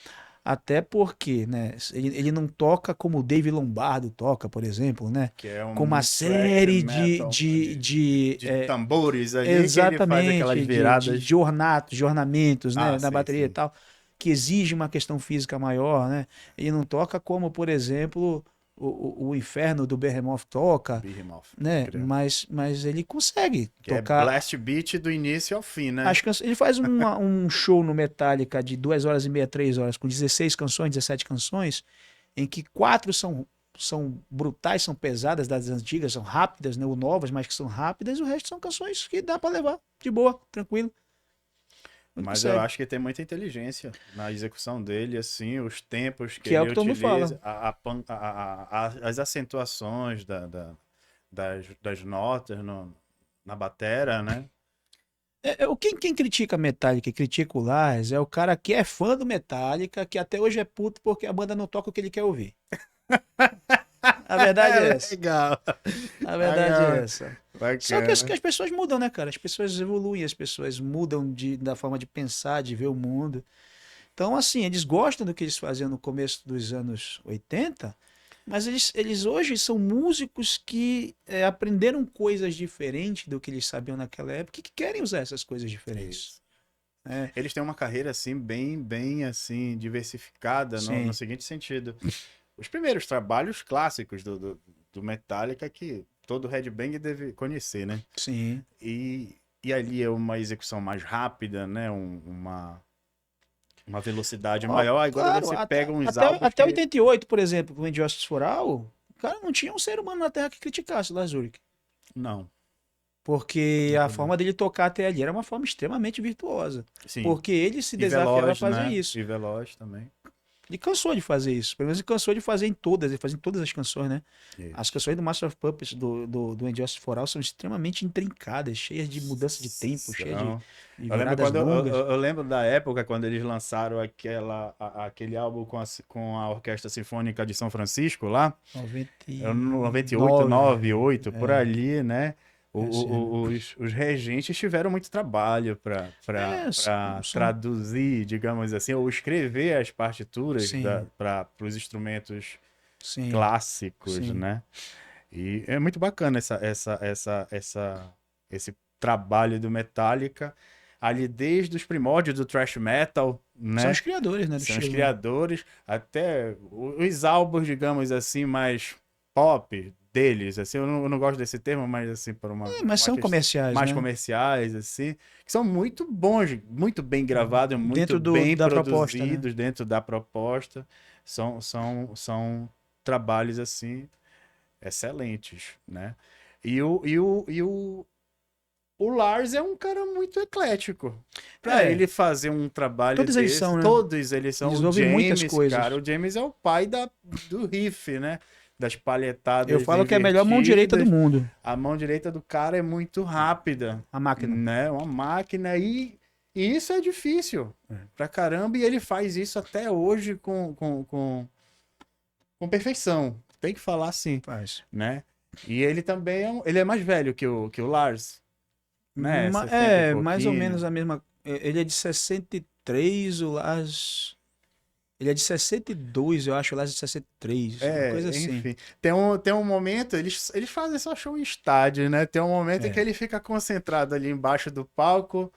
Até porque, né, ele não toca como o Dave Lombardo toca, por exemplo, né? Que é Com uma um thrash série metal de de tambores ali que ele faz aquelas exatamente, de viradas. ornatos, de ornamentos, né, Ah, na sei, bateria e sei. tal, que exige uma questão física maior, né? Ele não toca como, por exemplo, o Inferno do Behemoth toca, Behemoth, pode né? crer. Mas ele consegue Que é tocar. blast beat do início ao fim, né? As canções, ele faz um show no Metallica de 2 horas e meia, 3 horas, com 16 canções, 17 canções, em que 4 são brutais, são pesadas das antigas, são rápidas, né? Ou novas, mas que são rápidas, e o resto são canções que dá pra levar de boa, tranquilo. Ele Mas eu consegue. acho que tem muita inteligência na execução dele, assim, os tempos que Que é o ele que todo mundo fala. utiliza, as acentuações das notas na batera, né? Quem critica Metallica e critica o Lars é o cara que é fã do Metallica, que até hoje é puto porque a banda não toca o que ele quer ouvir. A verdade é É essa. legal. A verdade é Legal. essa. Só que Bacana. as pessoas mudam, né, cara? As pessoas evoluem, as pessoas mudam da forma de pensar, de ver o mundo. Então, assim, eles gostam do que eles faziam no começo dos anos 80, mas eles hoje são músicos que aprenderam coisas diferentes do que eles sabiam naquela época e que querem usar essas coisas diferentes. Isso. É, Eles têm uma carreira assim bem assim diversificada no sim, seguinte sentido. Os primeiros trabalhos clássicos do Metallica que todo headbang deve conhecer, né? sim. E ali é uma execução mais rápida, né? Uma velocidade Ó, maior. Agora claro, você até, pega uns até, álbuns até que 88, por exemplo, com o Injustice for All, o cara não tinha um ser humano na Terra que criticasse o Lars Ulrich. não. Porque a forma dele tocar até ali era uma forma extremamente virtuosa. Sim. Porque ele se E desafiava a veloz, fazer né? isso. E veloz também. Ele cansou de fazer isso. Pelo menos ele cansou de fazer em todas. Ele fazia em todas as canções, né? As Isso. canções do Master of Puppets, do Injustice for All, são extremamente intrincadas, cheias de mudança de tempo, cheias São. de Eu lembro viradas quando longas. eu lembro da época quando eles lançaram aquele álbum com a Orquestra Sinfônica de São Francisco lá, é no 98, 98, 98, por ali, né? esse ano. Os regentes tiveram muito trabalho para São, traduzir, digamos assim, ou escrever as partituras sim, para os instrumentos sim, clássicos, sim. né? E é muito bacana esse trabalho do Metallica, ali desde os primórdios do thrash metal, São os né? criadores, né, do São os estilo, né? criadores, até os álbuns, digamos assim, mais pop deles, assim, eu não gosto desse termo, mas assim, por Mas uma são questão comerciais, mais né? comerciais, assim, que são muito bons, muito bem gravados, muito Dentro bem da proposta, né? produzidos dentro da proposta. São trabalhos, assim, excelentes, né? O Lars é um cara muito eclético. Pra É, ele fazer um trabalho todos eles desse, são, né? todos eles são. Eles O ouvem muitas James, cara, coisas. o James é o pai do riff, né? Das Eu palhetadas falo que é a melhor mão direita do invertidas. mundo, A mão direita do cara é muito rápida, a máquina. né? Uma máquina e isso é difícil pra caramba e ele faz isso até hoje com perfeição. Tem que falar assim, Faz. né? E ele também ele é mais velho que o Lars, né? 60 e É, mais ou menos pouquinho. a mesma. Ele é de 63, o Lars. Ele é de 62, eu acho, o Lars é de 63, uma coisa É, assim. enfim. Tem um momento, eles fazem só show em estádio, né? Tem um momento em que É. ele fica concentrado ali embaixo do palco,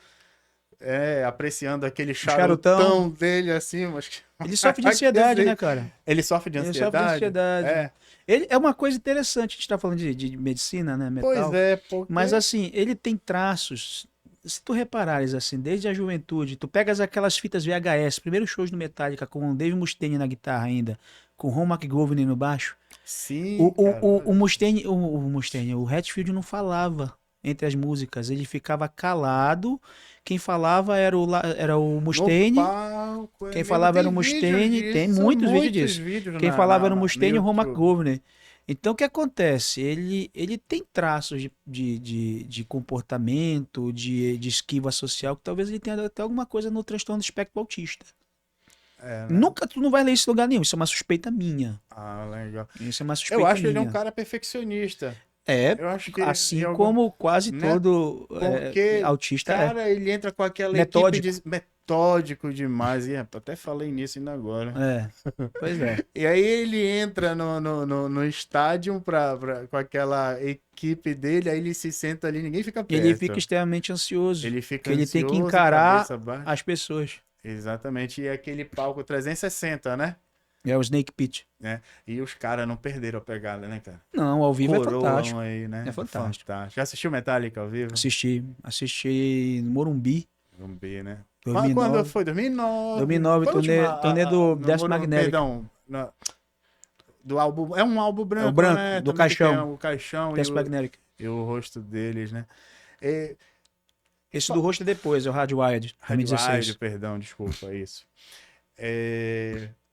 apreciando aquele Os charutão. charutão dele, assim, mas Ele sofre de quer ansiedade, dizer, né, cara? ele sofre de Ele sofre de ansiedade? ansiedade. É. Ele é uma coisa interessante, a gente tá falando de medicina, né, Pois metal. é, Mas porque. assim, ele tem traços. Se tu reparares assim, desde a juventude, tu pegas aquelas fitas VHS, primeiros shows do Metallica com o Dave Mustaine na guitarra ainda, com o Ron McGovney no baixo. Sim, cara, O olha. Mustaine, o Hetfield não falava entre as músicas, ele ficava calado. Quem falava era o No Mustaine, palco é quem mesmo. falava era Tem o vídeos Mustaine, tem disso, são muitos vídeos muitos disso. vídeos Quem falava era o no Mustaine e o Ron YouTube. McGovney. Então o que acontece? Ele tem traços de comportamento, de esquiva social, que talvez ele tenha até alguma coisa no transtorno do espectro autista. É, né? Nunca, tu não vai ler isso em lugar nenhum, isso é uma suspeita minha. Ah, legal. Isso é uma Eu suspeita acho ele um minha. cara perfeccionista. É, Eu acho que em assim algum, como quase né? todo Porque, autista é. cara, ele entra com aquela equipe Metódico. metódico demais. E, até falei nisso ainda agora. É, pois é. E aí ele entra no estádio com aquela equipe dele, aí ele se senta ali, ninguém fica Ele fica perto. extremamente ansioso, Ele fica porque ele tem que ansioso, encarar cabeça baixa. as pessoas. Exatamente. E aquele palco 360, né? É o Snake Pit. Né? E os caras não perderam a pegada, né, cara? Não, ao vivo é Coroam fantástico. aí, né? É fantástico. Fantástico. Já assistiu Metallica ao vivo? Assisti no Morumbi, Vamos ver, né? Quando 2009. foi? 2009. 2009, Foi a última. turnê do No Death Magnetic. Perdão. Do álbum. É um álbum É o branco, branco, né? do Também que tem caixão. o caixão Death Magnetic. e o rosto deles, né? E, Esse do rosto é depois, é o Hardwired, Hardwired, 2016. perdão, desculpa, isso.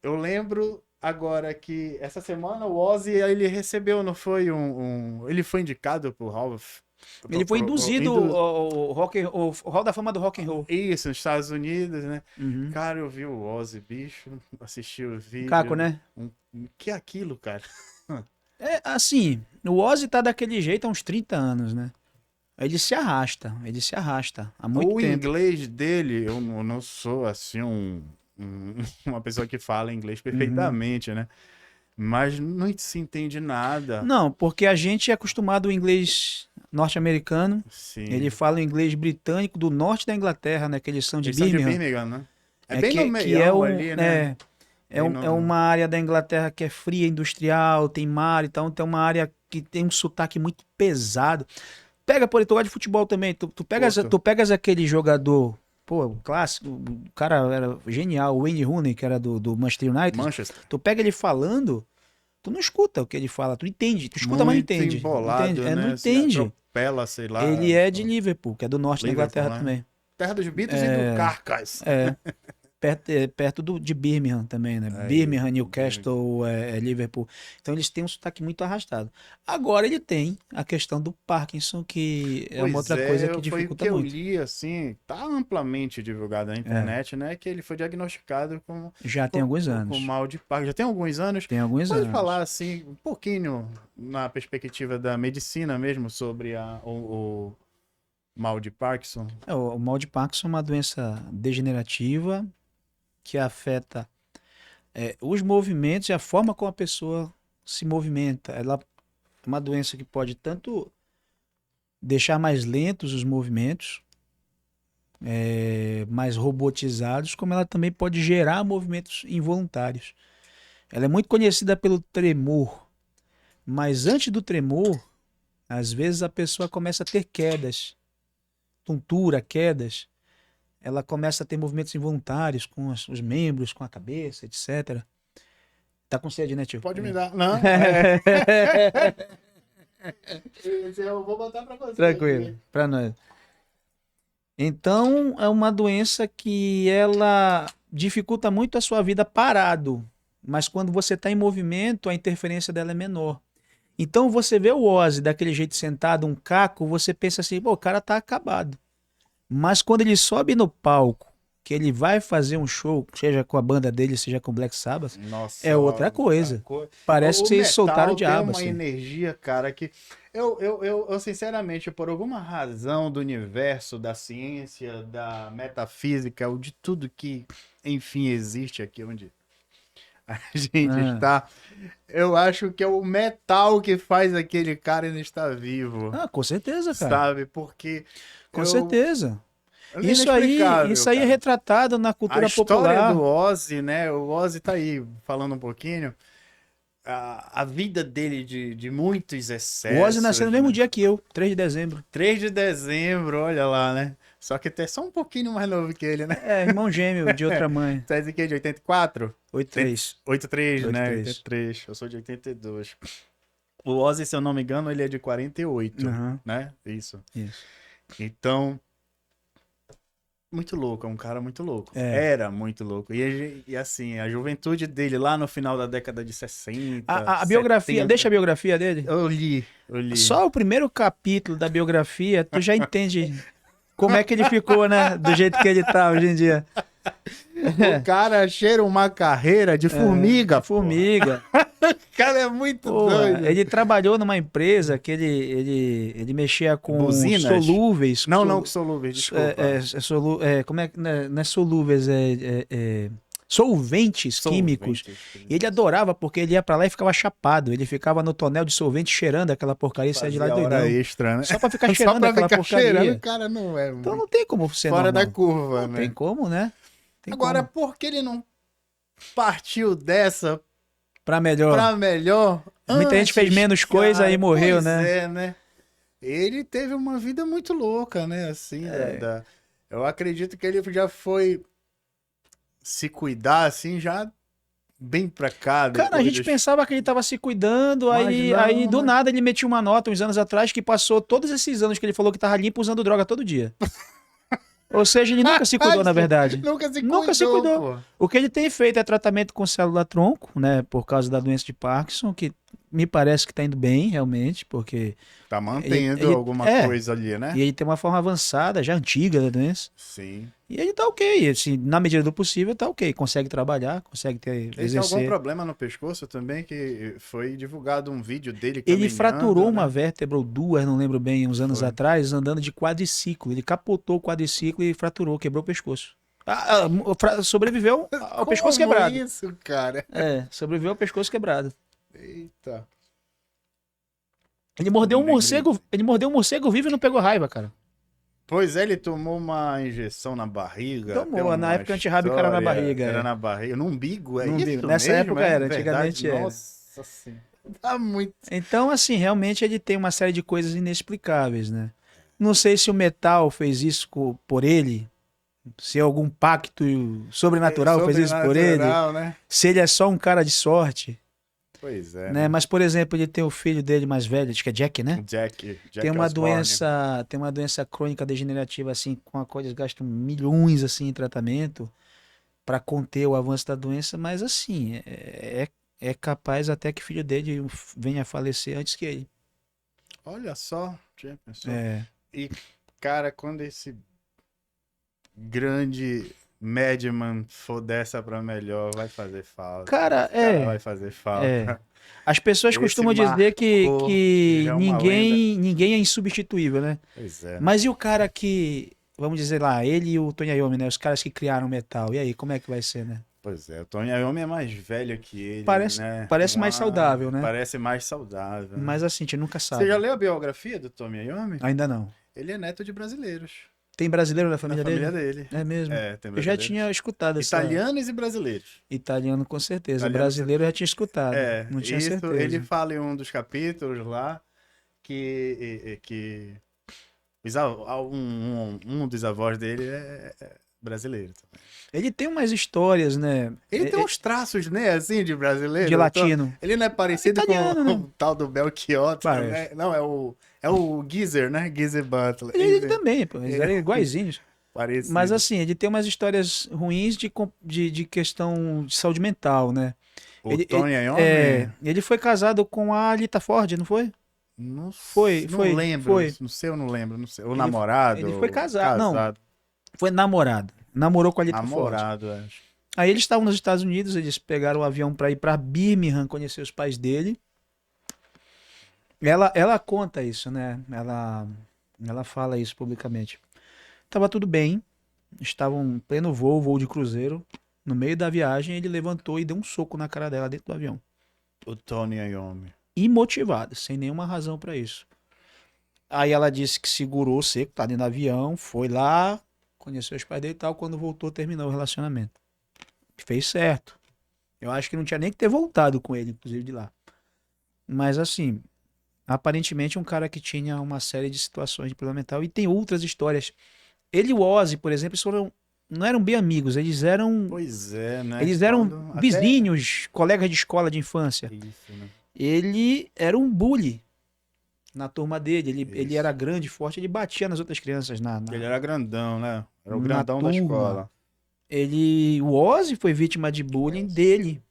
Eu lembro agora que essa semana o Ozzy ele recebeu, não foi ele foi indicado pro Hall of Ele foi induzido o Hall da Fama do Rock and Roll. Isso, nos Estados Unidos, né? Uhum. Cara, eu vi o Ozzy, bicho, assisti o vídeo. Caco, né? Que é aquilo, cara? É assim, o Ozzy tá daquele jeito há uns 30 anos, né? Ele se arrasta há muito O tempo. inglês dele, eu não sou assim um uma pessoa que fala inglês Uhum. perfeitamente, né? Mas não se entende nada. Não, porque a gente é acostumado ao inglês norte-americano, Sim. ele fala o inglês britânico do norte da Inglaterra, né? Que eles são de Eles são de Birmingham. Birmingham, né? É É bem no que é meião ali, né? é uma área da Inglaterra que é fria, industrial, tem mar, então tem uma área que tem um sotaque muito pesado. Pega, por tu gosta de futebol também, Curto. tu pegas aquele jogador, pô, o clássico, o cara era genial, o Wayne Rooney, que era do Manchester United, Manchester. tu pega ele falando, tu não escuta o que ele fala, tu entende, tu escuta, mas não Muito entende, embolado, entende? Não né? Se entende. atropela, sei lá. Ele é de Liverpool, que é do norte da Liverpool, Inglaterra né? também. Terra dos Beatles e do Carcass. É, perto de Birmingham também, né? Aí, Birmingham, Newcastle, Liverpool. Então eles têm um sotaque muito arrastado. Agora ele tem a questão do Parkinson, que é uma Pois outra coisa que foi o dificulta que eu muito. li, assim, tá amplamente divulgado na internet, né? Que ele foi diagnosticado Já tem alguns com anos. mal de Parkinson. Já tem alguns anos. Tem alguns Pode anos. falar, assim, um pouquinho na perspectiva da medicina mesmo, sobre o mal de Parkinson? O mal de Parkinson é uma doença degenerativa que afeta os movimentos e a forma como a pessoa se movimenta. Ela é uma doença que pode tanto deixar mais lentos os movimentos, mais robotizados, como ela também pode gerar movimentos involuntários. Ela é muito conhecida pelo tremor, mas antes do tremor, às vezes a pessoa começa a ter quedas, tontura, quedas. Ela começa a ter movimentos involuntários com os membros, com a cabeça, etc. Tá com sede, né, tio? Pode me dar. Não, Esse eu vou botar pra você. Tranquilo, aqui. pra nós. Então, é uma doença que ela dificulta muito a sua vida parado, mas quando você está em movimento, a interferência dela é menor. Então, você vê o Ozzy daquele jeito sentado, um caco, você pensa assim, pô, o cara tá acabado. Mas quando ele sobe no palco, que ele vai fazer um show, seja com a banda dele, seja com o Black Sabbath, Nossa, é outra coisa. Parece que vocês metal soltaram o tem diabo, uma assim. energia, cara, que eu, sinceramente, por alguma razão do universo, da ciência, da metafísica, ou de tudo que, enfim, existe aqui onde a gente está, eu acho que é o metal que faz aquele cara ainda estar vivo, Com certeza, cara. sabe? Porque Com certeza. é Isso aí inexplicável, é cara. retratado na A cultura história popular. do Ozzy, né? O Ozzy tá aí falando um pouquinho. A vida dele de muitos excessos. O Ozzy nasceu no mesmo né? dia que eu, 3 de dezembro. 3 de dezembro, olha lá, né? Só que até só um pouquinho mais novo que ele, né? Irmão gêmeo de outra mãe. Você é de quê? De 84? 83. 83, né? 83. 83. Eu sou de 82. O Ozzy, se eu não me engano, ele é de 48, Uhum. né? Isso. Isso. Então, muito louco, é um cara muito louco. É. Era muito louco. E assim, a juventude dele lá no final da década de 60. A biografia, 70, deixa a biografia dele. Eu li. Só o primeiro capítulo da biografia, tu já entende como é que ele ficou, né? Do jeito que ele tá hoje em dia. O cara cheira uma carreira de formiga, pô. Formiga. O cara é muito Pô, doido. ele trabalhou numa empresa que ele mexia com Buzinas? solúveis. Não, que solúveis, desculpa. Como é que não é solúveis, solventes químicos. E ele adorava porque ele ia pra lá e ficava chapado. Ele ficava no tonel de solvente cheirando aquela porcaria e saia de lá Fazia hora doidão. extra, né? Só pra ficar cheirando Só pra aquela ficar porcaria. cheirando, o cara não é Então muito não tem como ser fora normal. da curva, Não né? tem como, né? Tem Agora, como. por que ele não partiu dessa Pra melhor. pra melhor? Muita gente fez menos coisa e morreu, pois né? É, né? Ele teve uma vida muito louca, né? Assim, eu acredito que ele já foi se cuidar, assim, já bem pra cá. Cara, a depois gente dos- pensava que ele tava se cuidando, Mas aí, não, aí do mas- nada ele metia uma nota uns anos atrás que passou todos esses anos que ele falou que tava limpo usando droga todo dia. Ou seja, ele nunca se cuidou, na verdade. Nunca se cuidou. Pô. O que ele tem feito é tratamento com célula-tronco, né? Por causa da doença de Parkinson, que me parece que tá indo bem, realmente, porque... Tá mantendo Ele- alguma é. coisa ali, né? E ele tem uma forma avançada, já antiga da doença. Sim. E ele tá ok, assim, na medida do possível tá ok. Consegue trabalhar, consegue Ele tem exercer. algum problema no pescoço também, que foi divulgado um vídeo dele Ele caminhando, fraturou né? uma vértebra ou duas, não lembro bem, uns anos Foi. atrás, andando de quadriciclo. Ele capotou o quadriciclo e fraturou, quebrou o pescoço. Sobreviveu ao pescoço Como quebrado. isso, cara? Sobreviveu ao pescoço quebrado. Eita. Ele Eu mordeu um nem morcego, lembrei. ele mordeu um morcego vivo e não pegou raiva, cara. Pois é, ele tomou uma injeção na barriga. Tem Tomou, na uma época antirrábica era na história. barriga, Era na barriga, no umbigo, é no umbigo. isso Nessa mesmo? época É era, verdade? antigamente era. Nossa senhora. Tá muito. Então, assim, realmente ele tem uma série de coisas inexplicáveis, né? Não sei se o metal fez isso por ele, se algum pacto É sobrenatural fez isso por ele, sobrenatural, né? se ele é só um cara de sorte, Pois é, né? né? Mas, por exemplo, ele tem o filho dele mais velho, acho que é Jack, né? Jack Osborne. Tem uma doença crônica degenerativa, assim, com a qual eles gastam milhões, assim, em tratamento para conter o avanço da doença, mas, assim, é capaz até que o filho dele venha a falecer antes que ele. Olha só, já pensou? É. E, cara, quando esse grande Madman for dessa pra melhor, vai fazer falta. Cara, Esse cara vai fazer falta. As pessoas Esse costumam dizer marcou, ele que é uma lenda. ninguém é insubstituível, né? Pois é, né? Mas e o cara que, vamos dizer lá, ele e o Tony Iommi, né? Os caras que criaram o metal. E aí, como é que vai ser, né? Pois é, o Tony Iommi é mais velho que ele, Parece, né? parece mais saudável, né? Parece mais saudável, né? Mas assim, a gente nunca Você já sabe. leu a biografia do Tony Iommi? Ainda não. Ele é neto de brasileiros, Tem brasileiro na da família família dele? dele. É mesmo. É, tem Eu já brasileiros. tinha escutado essa. Italianos e brasileiros. Italiano, com certeza. Italiano, Brasileiro eu já tinha escutado. é, Não tinha isso ele certeza. fala em um dos capítulos lá que um dos avós dele é brasileiro também. Ele tem umas histórias, né? Ele tem uns traços, né, assim, de brasileiro. De latino. Ele não é parecido com Italiano, né? o tal do Belchior, Parece. né? Não, é o Geezer, né? Geezer Butler. Ele também, pô. Eles eram iguaizinhos. Parecido. Mas assim, ele tem umas histórias ruins de questão de saúde mental, né? O Tony Iommi? Ele foi casado com a Alita Ford, não foi? Não, Foi, não foi, lembro. foi. Não sei, eu não lembro. Não sei. O Ele- namorado? ele foi casado, não. Casado. Foi namorado. Namorou com a Alita Ford. Namorado, acho. Aí eles estavam nos Estados Unidos, eles pegaram o avião para ir para Birmingham conhecer os pais dele. Ela conta isso, né? Ela fala isso publicamente. Tava tudo bem, estavam em pleno voo de cruzeiro. No meio da viagem, ele levantou e deu um soco na cara dela dentro do avião. O Tony Iommi. Imotivado, sem nenhuma razão para isso. Aí ela disse que segurou o seco, tá dentro do avião, foi lá, conheceu os pais dele e tal. Quando voltou, terminou o relacionamento. Fez certo. Eu acho que não tinha nem que ter voltado com ele, inclusive, de lá. Mas assim, aparentemente um cara que tinha uma série de situações de problema mental e tem outras histórias. Ele e o Ozzy, por exemplo, não eram bem amigos, Pois é, né? eles eram Quando- vizinhos, colegas de escola de infância. Isso, né? Ele era um bully na turma dele, ele Isso. era grande, forte, ele batia nas outras crianças Ele era grandão, né? Era o na grandão da turma. escola. O Ozzy foi vítima de bullying dele.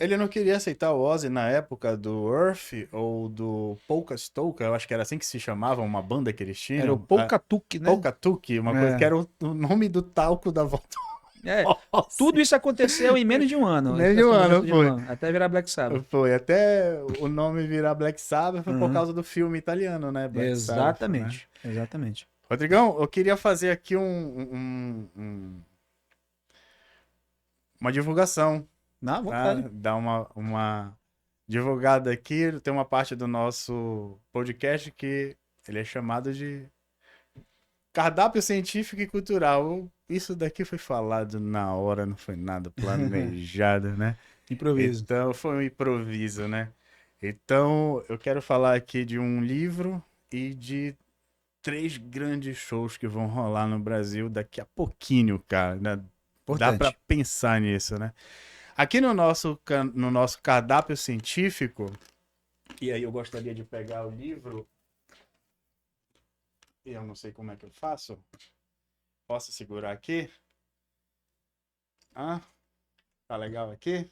Ele não queria aceitar o Ozzy na época do Earth ou do Polka Stoker, eu acho que era assim que se chamava, uma banda que eles tinham. Era o Polkatuck, né? Polka Tuki, uma coisa É. que era o nome do talco da volta. É, tudo isso aconteceu em menos de um ano. Menos de um ano, Menos foi. até virar Black Sabbath. Foi até o nome virar Black Sabbath foi por Uhum. causa do filme italiano, né? Black Sabbath, né? Exatamente, exatamente. Rodrigão, eu queria fazer aqui uma divulgação, Na tá? vontade. Dar uma divulgada aqui. Tem uma parte do nosso podcast que ele é chamado de Cardápio Científico e Cultural. Isso daqui foi falado na hora, não foi nada planejado, né? Improviso. Então, foi um improviso, né? Então, eu quero falar aqui de um livro e de 3 grandes shows que vão rolar no Brasil daqui a pouquinho, cara, né? Dá Importante. pra pensar nisso, né? Aqui no nosso cardápio científico, e aí eu gostaria de pegar o livro, e eu não sei como é que eu faço. Posso segurar aqui? Ah, tá legal aqui?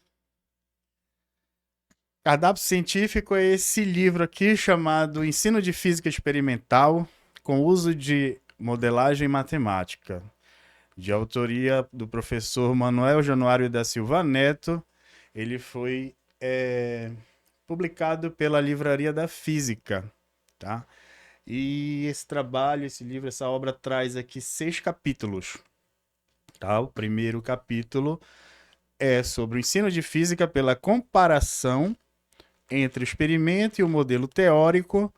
Cardápio científico é esse livro aqui chamado Ensino de Física Experimental com uso de modelagem matemática, de autoria do professor Manuel Januário da Silva Neto. Ele foi publicado pela Livraria da Física, tá? E esse trabalho, esse livro, essa obra traz aqui 6 capítulos, Tá? O primeiro capítulo é sobre o ensino de física pela comparação entre o experimento e o modelo teórico.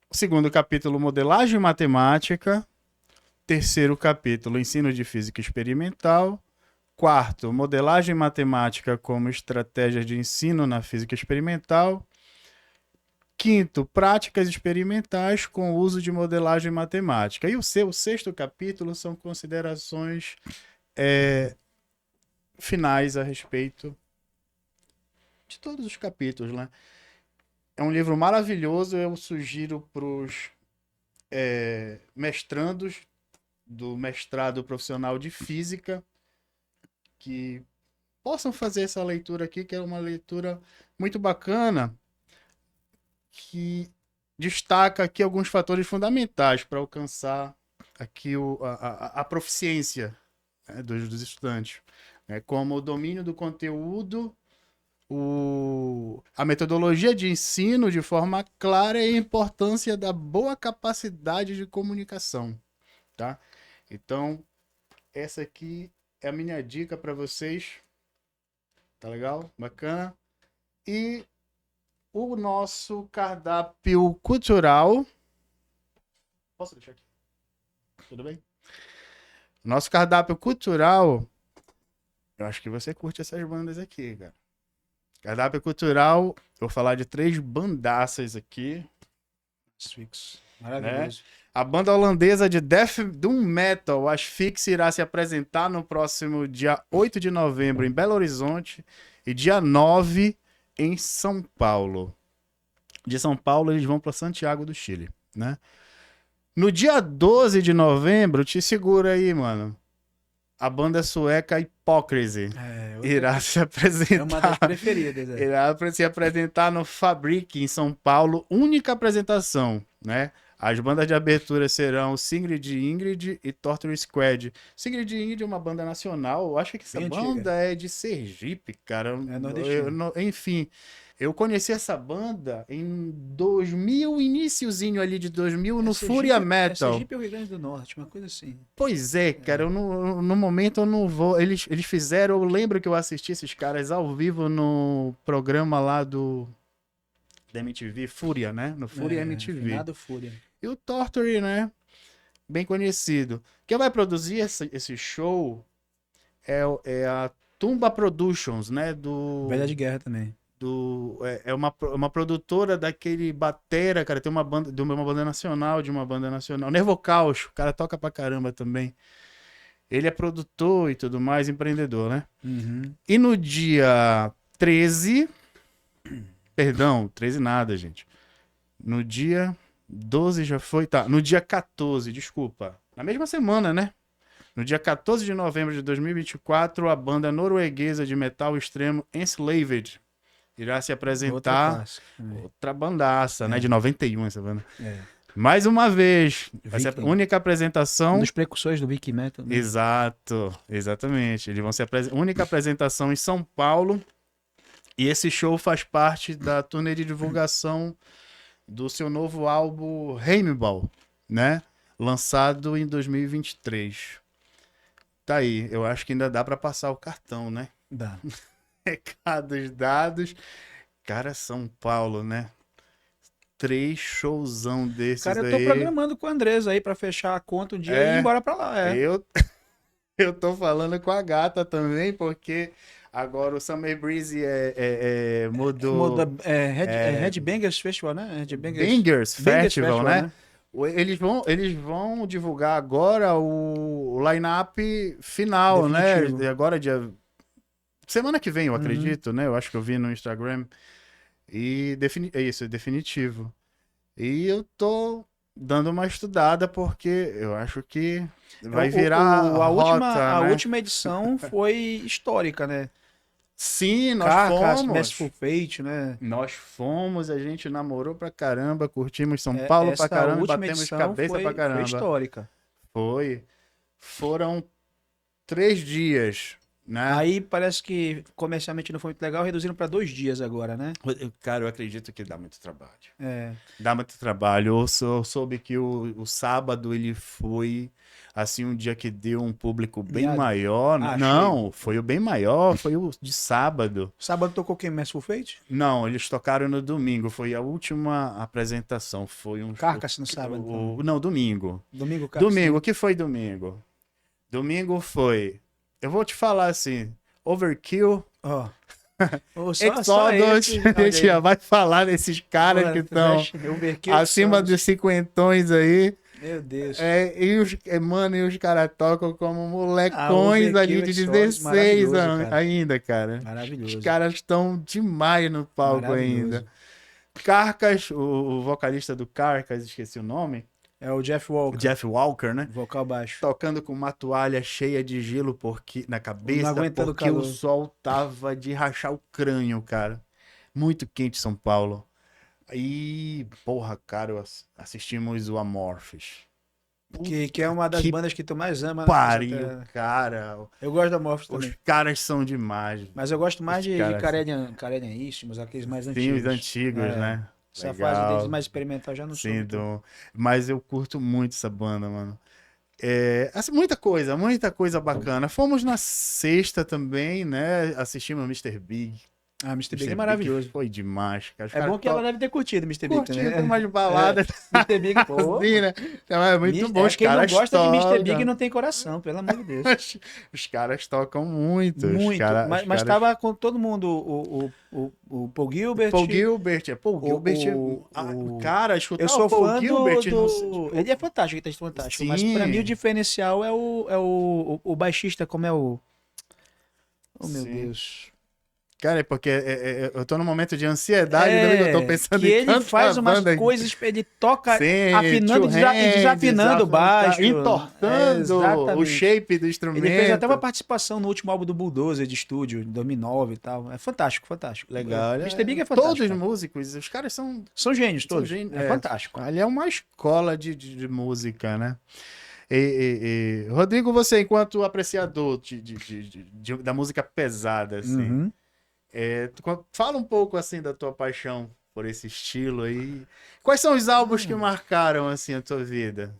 O segundo capítulo, modelagem matemática. Terceiro capítulo, ensino de física experimental. Quarto, modelagem matemática como estratégia de ensino na física experimental. Quinto, práticas experimentais com uso de modelagem matemática. E o sexto capítulo são considerações finais a respeito de todos os capítulos, né? É um livro maravilhoso, eu sugiro para os mestrandos do mestrado profissional de física que possam fazer essa leitura aqui, que é uma leitura muito bacana, que destaca aqui alguns fatores fundamentais para alcançar aqui a proficiência, né, dos estudantes, né, como o domínio do conteúdo, a metodologia de ensino de forma clara e a importância da boa capacidade de comunicação, tá? Então, essa aqui é a minha dica para vocês, tá legal? Bacana? E o nosso cardápio cultural. Posso deixar aqui? Tudo bem? Nosso cardápio cultural. Eu acho que você curte essas bandas aqui, cara. Cardápio cultural, eu vou falar de 3 bandaças aqui. Asphyx. Né? Maravilhoso. A banda holandesa de Death Doom Metal, Asphyx, irá se apresentar no próximo dia 8 de novembro em Belo Horizonte e dia 9 em São Paulo. De São Paulo eles vão para Santiago do Chile, né? No dia 12 de novembro, te segura aí, mano. A banda sueca Hypocrisy irá se apresentar. É uma das preferidas. Irá se apresentar no Fabric, em São Paulo. Única apresentação, né? As bandas de abertura serão Sigrid Ingrid e Torture Squad. Sigrid Ingrid é uma banda nacional. Eu acho que essa banda é de Sergipe, cara. É nordestina. Enfim, eu conheci essa banda em 2000, iniciozinho ali de 2000, no Fúria Metal. Sergipe é o Rio Grande do Norte, uma coisa assim. Pois é, cara, eu não, no momento eu não vou. Eles fizeram, eu lembro que eu assisti esses caras ao vivo no programa lá da MTV, Fúria, né? No Fúria MTV. Finado Fúria. E o Torture, né? Bem conhecido. Quem vai produzir esse show é a Tumba Productions, né? Velha de Guerra também. É uma produtora daquele batera, cara. Tem uma banda nacional, Nervocaus, o cara toca pra caramba também. Ele é produtor e tudo mais, empreendedor, né? Uhum. E no dia 13... Perdão, 13 nada, gente. No dia 12 já foi? Tá, no dia 14, desculpa. Na mesma semana, né? No dia 14 de novembro de 2024, a banda norueguesa de metal extremo Enslaved irá se apresentar. Outra bandaça, né? De 91 essa banda. Mais uma vez, vai ser a única apresentação. Um dos precursores do Viking Metal. Né? Exato, exatamente. Eles vão ser a única apresentação em São Paulo. E esse show faz parte da turnê de divulgação do seu novo álbum Heimeball, né? Lançado em 2023. Tá aí, eu acho que ainda dá pra passar o cartão, né? Dá. Recados dados. Cara, São Paulo, né? 3 showzão desses aí. Cara, eu tô programando com o Andrés aí pra fechar a conta um dia e ir embora pra lá. Eu tô falando com a gata também, porque agora o Summer Breeze mudou. Headbangers Festival, né? Bangers Festival, né? Eles vão divulgar agora o line-up final, definitivo, né? Agora semana que vem, eu acredito, né? Eu acho que eu vi no Instagram. E é isso, é definitivo. E eu tô dando uma estudada porque eu acho que vai virar a última edição foi histórica, né? Sim, nós fomos. Merciful Fate, né? Nós fomos, a gente namorou pra caramba, curtimos São Paulo pra caramba, batemos cabeça pra caramba. Foi histórica. Foram 3 dias, né? Aí parece que comercialmente não foi muito legal, reduziram para 2 dias agora, né? Cara, eu acredito que dá muito trabalho. É. Dá muito trabalho. Eu soube que o sábado ele foi, assim, um dia que deu um público bem Miado. maior. Ah, Não, foi o bem maior, foi o de sábado. Sábado tocou quem? Merciful Fate? Não, eles tocaram no domingo, foi a última apresentação. Foi um Carcass no sábado, então. Não, domingo. Domingo, Carcass. Domingo, o que foi domingo? Domingo foi. Eu vou te falar assim: Overkill, Ó. Exodus, esse, a gente já vai falar desses caras Porra, que estão Overkill, acima Exodus. dos cinquentões aí. Meu Deus. Mano, e os caras tocam como Ah, molecões Overkill, ali de Exodus, 16 maravilhoso, cara. ainda, cara. Maravilhoso. Os caras estão demais no palco Maravilhoso. ainda. Carcass, o vocalista do Carcass, esqueci o nome. É o Jeff Walker. Jeff Walker, né? Vocal baixo. Tocando com uma toalha cheia de gelo na cabeça, Não aguentando porque o o calor. sol tava de rachar o crânio, cara. Muito quente São Paulo. Aí, porra, cara, assistimos o Amorphis. Que é uma das Que bandas que tu mais ama. Pariu, Essa- cara. Eu gosto da Morphs Os também. caras são demais. Mas eu gosto mais Os de caras- Karelian Isthmus, aqueles mais Sim, antigos. os antigos, É. né? Essa Legal. fase deles mais experimental já não sou Sim, muito. mas eu curto muito essa banda, mano. Assim, muita coisa bacana. Fomos na sexta também, né? Assistimos Mr. Big. Ah, Mr. Big Mr. é maravilhoso. Foi demais, cara. Os É caras bom que ela deve ter curtido Mr. Big também. curtindo umas baladas Mr. Big, pô. assim, né? Então, é muito bom. Os Quem não caras gosta de Mr. Big tocam. não tem coração, pelo amor de Deus. Os caras tocam muito. Muito. Mas Os caras... tava com todo mundo, o Paul Gilbert. Paul Gilbert. Cara, escutar Eu sou o Paul fã Gilbert. Ele é fantástico, guitarrista fantástico. Mas Sim. pra mim o diferencial é o baixista, como é o. Oh, meu Sim. Deus. Cara, é porque eu tô num momento de ansiedade, né? Eu tô pensando que em ele tanta faz umas banda aqui. coisas, ele toca Sim, afinando two e hands, desafinando o baixo. entortando o exatamente. shape do instrumento. Ele fez até uma participação no último álbum do Bulldozer de estúdio, em 2009 e tal. É fantástico, fantástico. Legal. Mr. Big é fantástico. Todos os cara. músicos, os caras são São gênios todos. gênios. É fantástico. Ali é uma escola de música, né? Rodrigo, você, enquanto apreciador da música pesada, assim, Uhum. fala um pouco, assim, da tua paixão por esse estilo aí. Quais são os álbuns que marcaram, assim, a tua vida?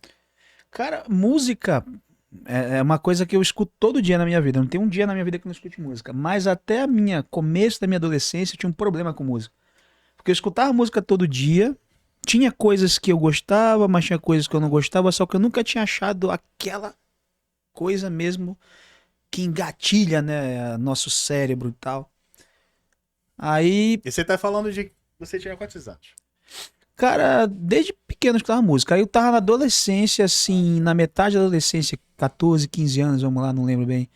Cara, música é uma coisa que eu escuto todo dia na minha vida. Não tem um dia na minha vida que eu não escute música. Mas até começo da minha adolescência eu tinha um problema com música. Porque eu escutava música todo dia. Tinha coisas que eu gostava, mas tinha coisas que eu não gostava, só que eu nunca tinha achado aquela coisa mesmo que engatilha, né, nosso cérebro e tal. Aí, E você tá falando de... Você tinha quantos anos? cara, desde pequeno eu escutava música. Aí eu tava na adolescência, assim, na metade da adolescência, 14, 15 anos, vamos lá, não lembro bem.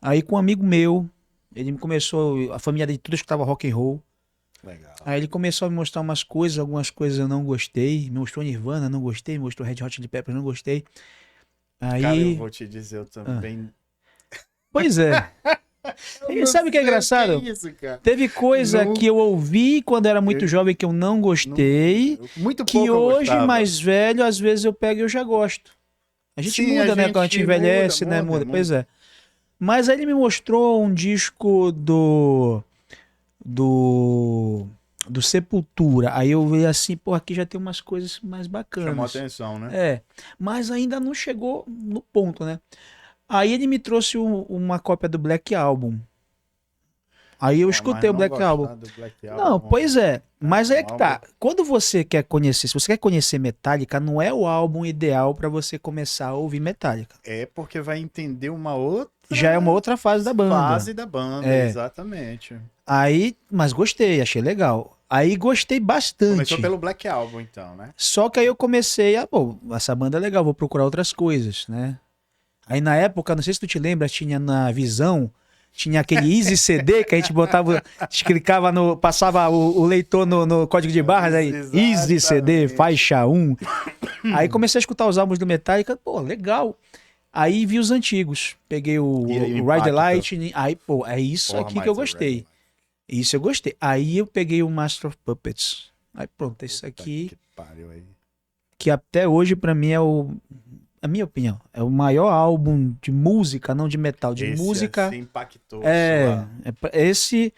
Aí com um amigo meu, ele começou, a família dele tudo escutava rock and roll. Legal. Aí ele começou a me mostrar umas coisas, algumas coisas eu não gostei. Me mostrou Nirvana, não gostei. Me mostrou Red Hot Chili Peppers, não gostei. Aí... Cara, eu vou te dizer, eu também... Pois é. E sabe o que é engraçado? Que é isso, cara? Teve coisa Não- que eu ouvi quando era muito jovem que eu não gostei. Muito Que pouco eu hoje, gostava. mais velho, às vezes eu pego e eu já gosto. A gente Sim, muda, a né? gente Quando a gente envelhece, muda, né? muda, Muda. Pois é. Mas aí ele me mostrou um disco do Sepultura. Aí eu vi assim, pô, aqui já tem umas coisas mais bacanas. Chamou atenção, né? É, mas ainda não chegou no ponto, né? Aí ele me trouxe uma cópia do Black Album. Aí eu escutei o Black Album. Não, pois é. Mas aí é que tá. Quando você quer conhecer, se você quer conhecer Metallica, não é o álbum ideal pra você começar a ouvir Metallica. É porque vai entender uma outra Já é uma outra fase da banda. fase da banda, É. exatamente. Aí, mas gostei, achei legal. Aí gostei bastante. Começou pelo Black Album, então, né? Só que aí eu comecei a, pô, essa banda é legal, vou procurar outras coisas, né? Aí na época, não sei se tu te lembra, tinha na Visão, tinha aquele Easy CD que a gente botava, a gente clicava no, passava o leitor no código de barras, aí Easy CD, Exatamente. faixa 1. Aí comecei a escutar os álbuns do Metallica, pô, legal. Aí vi os antigos, peguei o E aí, Ride the impacta. Lightning, aí, pô, é isso Porra, aqui mas que eu é gostei. Red. Isso eu gostei. Aí eu peguei o Master of Puppets. Aí pronto, isso Puta aqui, que pariu aí. que até hoje pra mim é a minha opinião, é o maior álbum de música, não de metal, de Esse música. assim impactou. Esse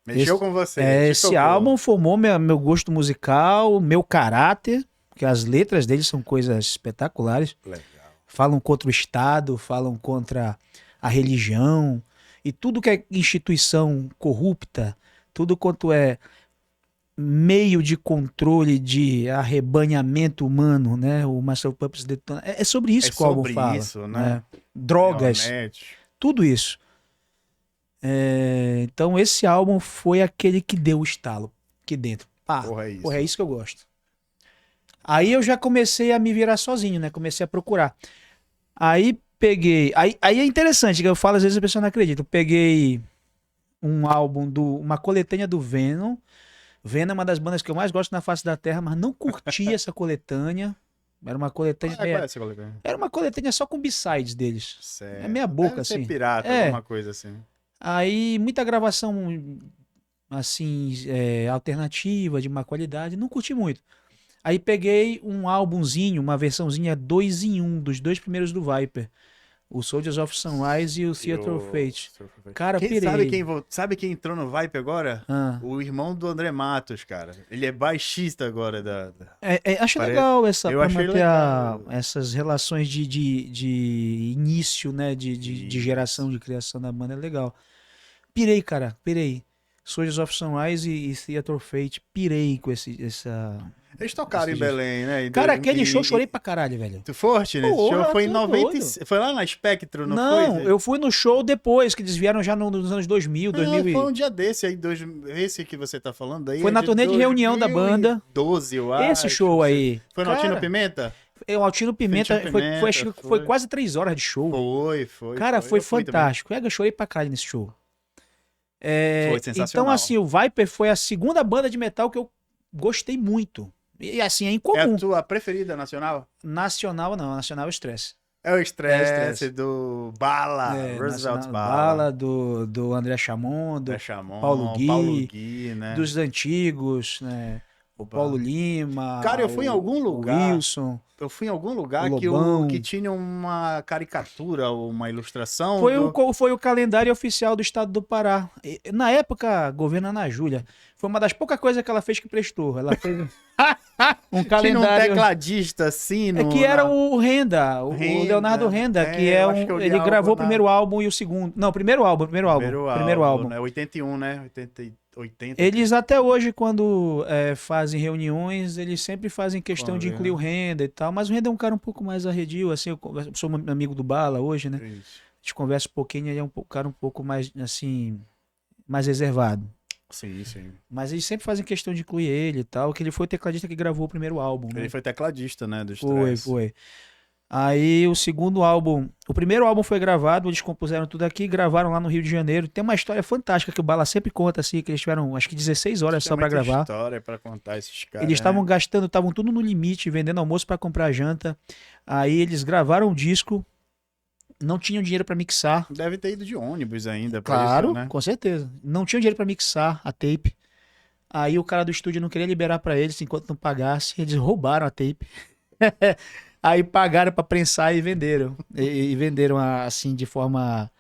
Mexeu com você. esse tocou. álbum formou meu gosto musical, meu caráter, porque as letras dele são coisas espetaculares. Legal. Falam contra o Estado, falam contra a religião e tudo que é instituição corrupta, tudo quanto é meio de controle de arrebanhamento humano, né? O Master of Puppets detona. É sobre isso que o álbum fala. Isso, né? Drogas, Marionete. tudo isso. Então esse álbum foi aquele que deu o estalo aqui dentro. Porra, é isso que eu gosto. Aí eu já comecei a me virar sozinho, né? Comecei a procurar. Aí peguei. Aí é interessante, que eu falo, às vezes a pessoa não acredita. Eu peguei um álbum uma coletânea do Venom. Venom é uma das bandas que eu mais gosto na face da Terra, mas não curti essa coletânea. Era uma coletânea. Qual é essa coletânea? Era uma coletânea só com B-sides deles. Certo. É meia boca, Deve ser assim. pirata, alguma coisa assim. Aí muita gravação assim, alternativa, de má qualidade, não curti muito. Aí peguei um álbumzinho, uma versãozinha 2 em 1, dos dois primeiros do Viper. O Soldiers of Sunrise e o Theater of Fate. Cara, pirei. Sabe quem entrou no Viper agora? O irmão do André Matos, cara. Ele é baixista agora Acho legal Eu achei legal. essas relações de início, né? De geração, de criação da banda. É legal. Pirei, cara. Pirei. Soldiers of Sunrise e Theater of Fate. Pirei com essa... Eles tocaram em Belém, né? Cara, aquele show chorei pra caralho, velho. Tu foste nesse show? Foi em 90. Foi lá na Spectro, não foi? Não, eu fui no show depois, que eles vieram já nos anos 2000, 2000. Foi um dia desse aí, esse que você tá falando aí. Foi na turnê de reunião da banda. 12, eu acho. Esse show aí. Foi no Altino Pimenta? O Altino Pimenta foi quase 3 horas de show. Foi. Cara, foi fantástico. Eu chorei pra caralho nesse show. Foi sensacional. Então, assim, o Viper foi a segunda banda de metal que eu gostei muito. E assim, é incomum. É a tua preferida nacional? Nacional não, nacional é o Stress. É o Stress do Bala, Roosevelt Bala, do André Chamon, do Paulo Gui, né? Dos antigos, né? O Paulo Lima. Cara, eu fui em algum lugar. Wilson. Eu fui em algum lugar que tinha uma caricatura, uma ilustração. Foi o calendário oficial do estado do Pará. Na época, governo Ana Júlia, foi uma das poucas coisas que ela fez que prestou. Ela fez um calendário. Tinha um tecladista assim, que era o Renda, o Leonardo Renda, que ele gravou o primeiro álbum e o segundo. Não, primeiro álbum. Primeiro álbum. Né? 81, né? 80. Eles até hoje, quando fazem reuniões, eles sempre fazem questão de incluir o Renda e tal, mas o Renda é um cara um pouco mais arredio, assim, eu sou um amigo do Bala hoje, né? Isso. A gente conversa um pouquinho, ele é um cara um pouco mais, assim, mais reservado. Sim. Mas eles sempre fazem questão de incluir ele e tal, que ele foi o tecladista que gravou o primeiro álbum, né? Ele foi tecladista, né, do Stress. Foi. Aí o segundo álbum, o primeiro álbum foi gravado, eles compuseram tudo aqui, gravaram lá no Rio de Janeiro. Tem uma história fantástica que o Bala sempre conta, assim, que eles tiveram acho que 16 horas só pra gravar. História pra contar esses caras. Eles estavam gastando, estavam tudo no limite, vendendo almoço pra comprar janta. Aí eles gravaram o disco, não tinham dinheiro pra mixar. Deve ter ido de ônibus ainda. Claro, isso, né? Com certeza. Não tinham dinheiro pra mixar a tape. Aí o cara do estúdio não queria liberar pra eles enquanto não pagasse, eles roubaram a tape. Aí pagaram pra prensar e venderam. E venderam assim de forma,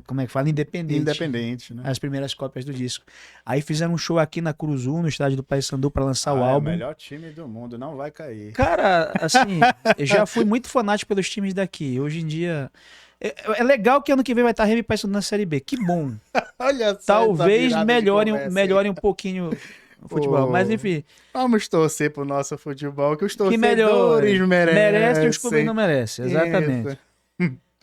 como é que fala? Independente, né? As primeiras cópias do disco. Aí fizeram um show aqui na Cruzul, no estádio do Paysandu, pra lançar o álbum. É o melhor time do mundo, não vai cair. Cara, assim, eu já fui muito fanático pelos times daqui. Hoje em dia... É legal que ano que vem vai estar Remy e Paysandu na Série B. Que bom. Olha só. Talvez melhorem um pouquinho o futebol. Mas enfim. Vamos torcer pro nosso futebol, que os torcedores merecem. E os clubes não merecem. Exatamente.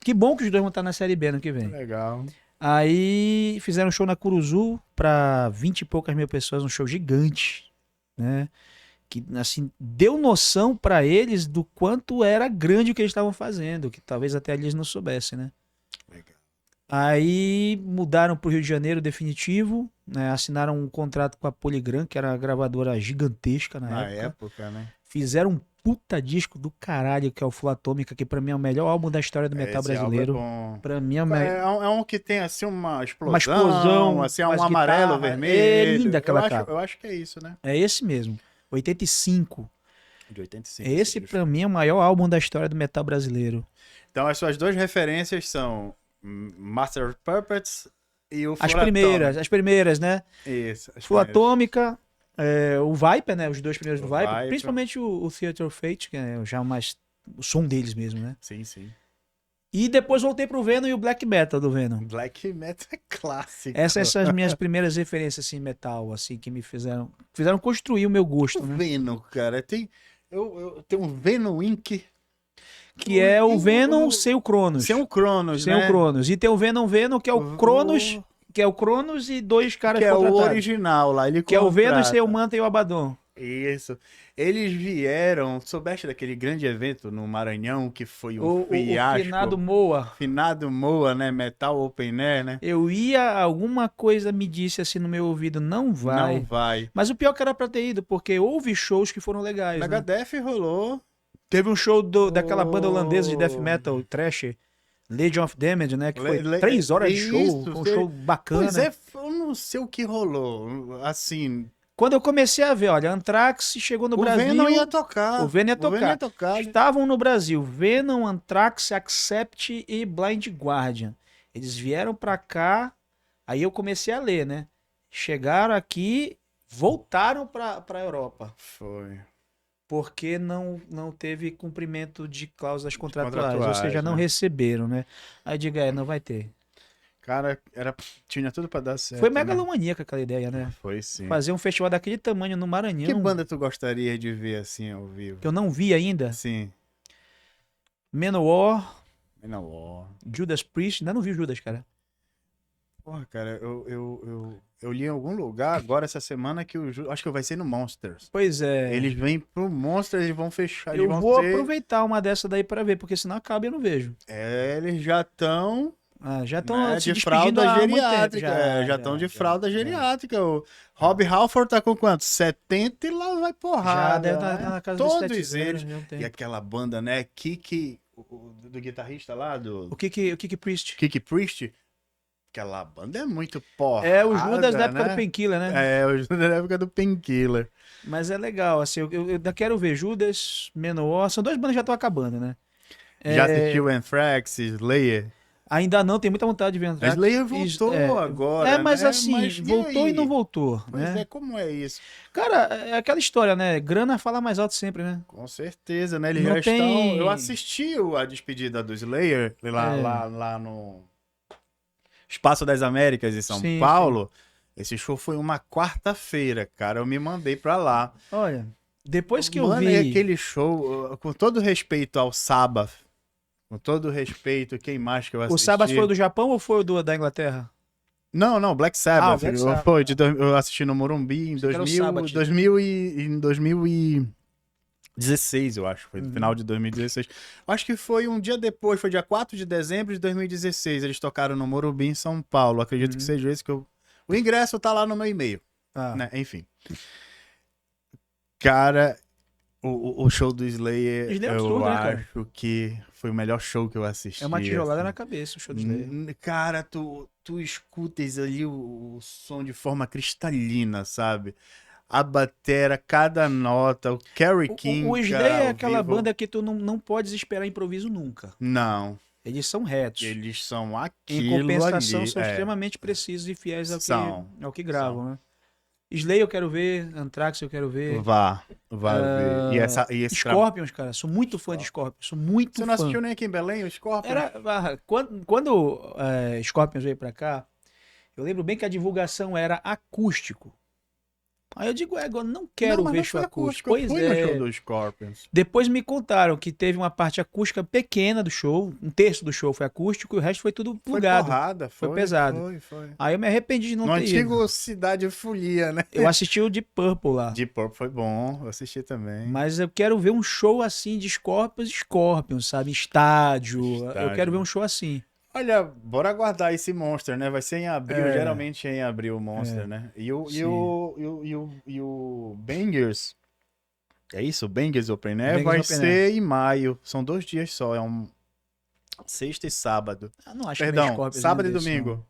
Que bom que os dois vão estar na Série B ano que vem. Legal. Aí fizeram um show na Curuzu para 20 e poucas mil pessoas, um show gigante, né? Que assim deu noção para eles do quanto era grande o que eles estavam fazendo, que talvez até eles não soubessem, né? Legal. Aí mudaram para o Rio de Janeiro definitivo, né? Assinaram um contrato com a Polygram, que era uma gravadora gigantesca na época, né? Fizeram um puta disco do caralho, que é o Full Atômica, que pra mim é o melhor álbum da história do metal brasileiro. Pra mim é um que tem assim uma explosão, uma explosão assim, um amarelo, vermelho. É linda aquela capa. Eu acho que é isso, né? É esse mesmo. 85. De 85. Esse, pra mim, é o maior álbum da história do metal brasileiro. Então, as suas duas referências são Master of Puppets e o As Full primeiras, né? Isso. As Full primeiras. Atômica, o Viper, né? Os dois primeiros do O Viper. Viper. Principalmente o Theater of Fate, que é já mais o som deles mesmo, né? Sim, sim. E depois voltei pro Venom e o Black Metal do Venom. Black Metal é clássico. Essas são as minhas primeiras referências, assim, metal, assim, que me fizeram construir o meu gosto, O né? Venom, cara. Eu tenho um Venom Inc. Que é o Venom sem o Cronos. Sem o Cronos, Sem né? o Cronos. E tem o Venom, que é o Cronos, que é o Cronos e dois caras Que é o contratados. original lá. Ele Que é o Venom contrata. sem o Manta e o Abaddon. Isso. Eles vieram, soubeste daquele grande evento no Maranhão que foi um O fiasco? finado Moa. Finado Moa, né? Metal Open Air, né? Eu ia, alguma coisa me disse assim no meu ouvido, não vai. Não vai. Mas o pior que era pra ter ido, porque houve shows que foram legais, né? Megadeth rolou. Teve um show daquela banda holandesa de death metal, trash, Legion of Damage, né? Que foi 3 horas de show, Isso, foi um show bacana. Pois é, eu não sei o que rolou. Assim, Quando eu comecei a ver, olha, Anthrax chegou no o Brasil. Venom ia tocar. O Venom ia tocar. O Venom ia tocar. Estavam no Brasil Venom, Anthrax, Accept e Blind Guardian. Eles vieram pra cá, aí eu comecei a ler, né? Chegaram aqui, voltaram pra Europa. Foi. Porque não teve cumprimento de cláusulas contratuais, ou seja, não né? receberam, né? Aí diga, não vai ter. Cara, tinha tudo pra dar certo. Foi né? megalomaníaca aquela ideia, né? Foi sim. Fazer um festival daquele tamanho no Maranhão, Que banda tu gostaria de ver assim ao vivo? que eu não vi ainda. Sim. Manowar, Manowar. Judas Priest, ainda não vi o Judas, cara. Porra, cara, eu li em algum lugar agora essa semana que acho que vai ser no Monsters. Pois é. Eles vêm pro Monsters, eles vão fechar. Eles Eu vão vou ter... aproveitar uma dessa daí pra ver, porque senão acaba e eu não vejo. Eles já estão Já estão se de despedindo fralda há muito tempo. geriátrica. Já estão de fralda geriátrica. O Rob Halford tá com quanto? 70 e lá vai porrada. Já deve né? estar na casa Todos dos 7 eles. já tem um tempo. E aquela banda, né? Kiki, do guitarrista lá, O Kiki Priest. Kiki Priest. Aquela banda é muito porrada. É o Judas da época né? do Painkiller, né? É, o Judas da época do Painkiller. Mas é legal, assim, eu ainda quero ver Judas, Manowar, são 2 bandas que já estão acabando, né? Já assistiu Anthrax, Slayer? Ainda não, tem muita vontade de ver A Anthrax. Slayer voltou agora, mas né? assim, Mas e voltou aí? e não voltou, Pois né? é, como é isso? Cara, é aquela história, né? Grana fala mais alto sempre, né? Com certeza, né? Eles Não já tem- estão... Eu assisti a despedida do Slayer lá no Espaço das Américas em São Sim, Paulo. Esse show foi uma quarta-feira, cara. Eu me mandei pra lá. Olha, depois que eu Mano, vi... e aquele show, com todo respeito ao Sabbath, com todo respeito, quem mais que eu assisti? O Sabbath foi o do Japão ou foi o da Inglaterra? Não, Black Sabbath. Black Sabbath. Eu assisti no Morumbi em Achei que era o Sabbath. em 2016, eu acho. Foi no final de 2016. Acho que foi um dia depois, foi dia 4 de dezembro de 2016. Eles tocaram no Morumbi, em São Paulo. Acredito que seja esse que eu... O ingresso tá lá no meu e-mail, né? Enfim. Cara, o show do Slayer, Slayer é eu absurdo, né, cara? acho que foi o melhor show que eu assisti. É uma tijolada assim. na cabeça o show do Slayer. Cara, tu escutas ali o som de forma cristalina, sabe? A batera, cada nota, o Kerry King. O Slayer cara, é ao aquela vivo. banda que tu não podes esperar improviso nunca. Não, Eles são retos. eles são Em aquilo compensação, ali. são extremamente precisos e fiéis São, ao que gravam, né? Slayer eu quero ver, Anthrax eu quero ver. Vá ver. E esse Scorpions, cara, sou muito fã de Scorpions, sou muito Você fã. não assistiu nem aqui em Belém, o Scorpion? Quando Scorpions veio pra cá, eu lembro bem que a divulgação era acústico. Aí eu digo, eu não quero mas ver não show foi acústico. Eu Pois fui no show é. do Scorpions. Depois me contaram que teve uma parte acústica pequena do show, um terço do show foi acústico e o resto foi tudo Foi plugado. porrada, Foi pesado. Foi. Aí eu me arrependi de não No ter ido. antigo Cidade Folia, né? Eu assisti o Deep Purple lá. Deep Purple foi bom, eu assisti também. Mas eu quero ver um show assim de Scorpions, sabe? Estádio. Eu quero ver um show assim. Olha, bora aguardar esse Monster, né? Vai ser em abril, geralmente é em abril o Monster, né? E o Bangers, é isso? O Bangers Open Air Bangers vai Open ser em maio. São 2 dias só, é sexta e sábado. Ah, não acho que Perdão, Scorpions sábado e nenhum desses, domingo.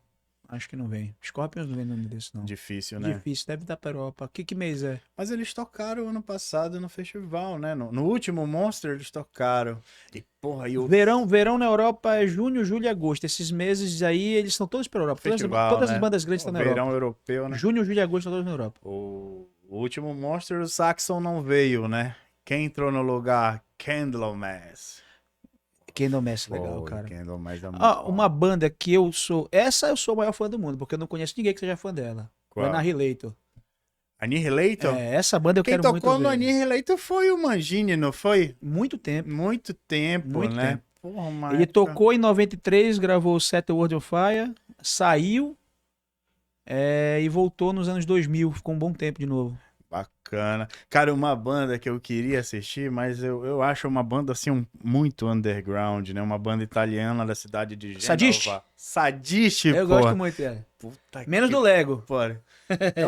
Acho que não vem. Scorpions não vem nome desse, não. Difícil, né? Difícil, deve dar pra Europa. Que mês é? Mas eles tocaram ano passado no festival, né? No último Monster eles tocaram. E, porra, e o Verão na Europa é junho, julho e agosto. Esses meses aí, eles estão todos pra Europa. festival, Todas as né? bandas grandes O estão na Europa. verão europeu, né? Junho, julho e agosto estão todos na Europa. O último Monster, o Saxon não veio, né? Quem entrou no lugar? Candlemass. Candlemass, legal, Pô, cara. Candlemass é muito bom. Uma banda que eu sou... Essa eu sou o maior fã do mundo, porque eu não conheço ninguém que seja fã dela. O Qual? Annihilator. Annihilator? Essa banda eu Quem quero muito tocou no ver. Annihilator foi o Mangini, não foi? Muito tempo. Muito tempo, Muito né? tempo. Porra, uma Ele época- tocou em 93, gravou o Set the World on Fire, saiu e voltou nos anos 2000. Ficou um bom tempo de novo. Bacana. Cara, uma banda que eu queria assistir, mas eu acho uma banda assim muito underground, né? Uma banda italiana da cidade de Genova. Sadiste? Sadiste, Eu pô. gosto muito dela. Puta Menos que do Lego. pariu.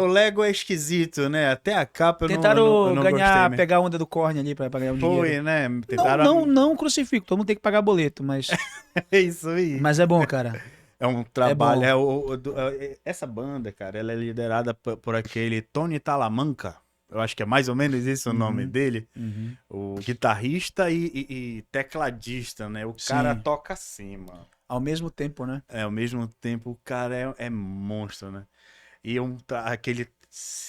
O Lego é esquisito, né? Até a capa eu Tentaram não gostei ganhar, mesmo. pegar a onda do Korn ali pra ganhar um dinheiro. Foi, né? Tentaram... Não crucifico, todo mundo tem que pagar boleto, mas, É isso aí. mas é bom, cara. É um trabalho. bom. Essa banda, cara, ela é liderada por aquele Tony Talamanca. Eu acho que é mais ou menos isso o nome dele. Uhum. O guitarrista e tecladista, né? O cara Sim. toca assim, mano. Ao mesmo tempo, né? Ao mesmo tempo, o cara é monstro, né? E aquele.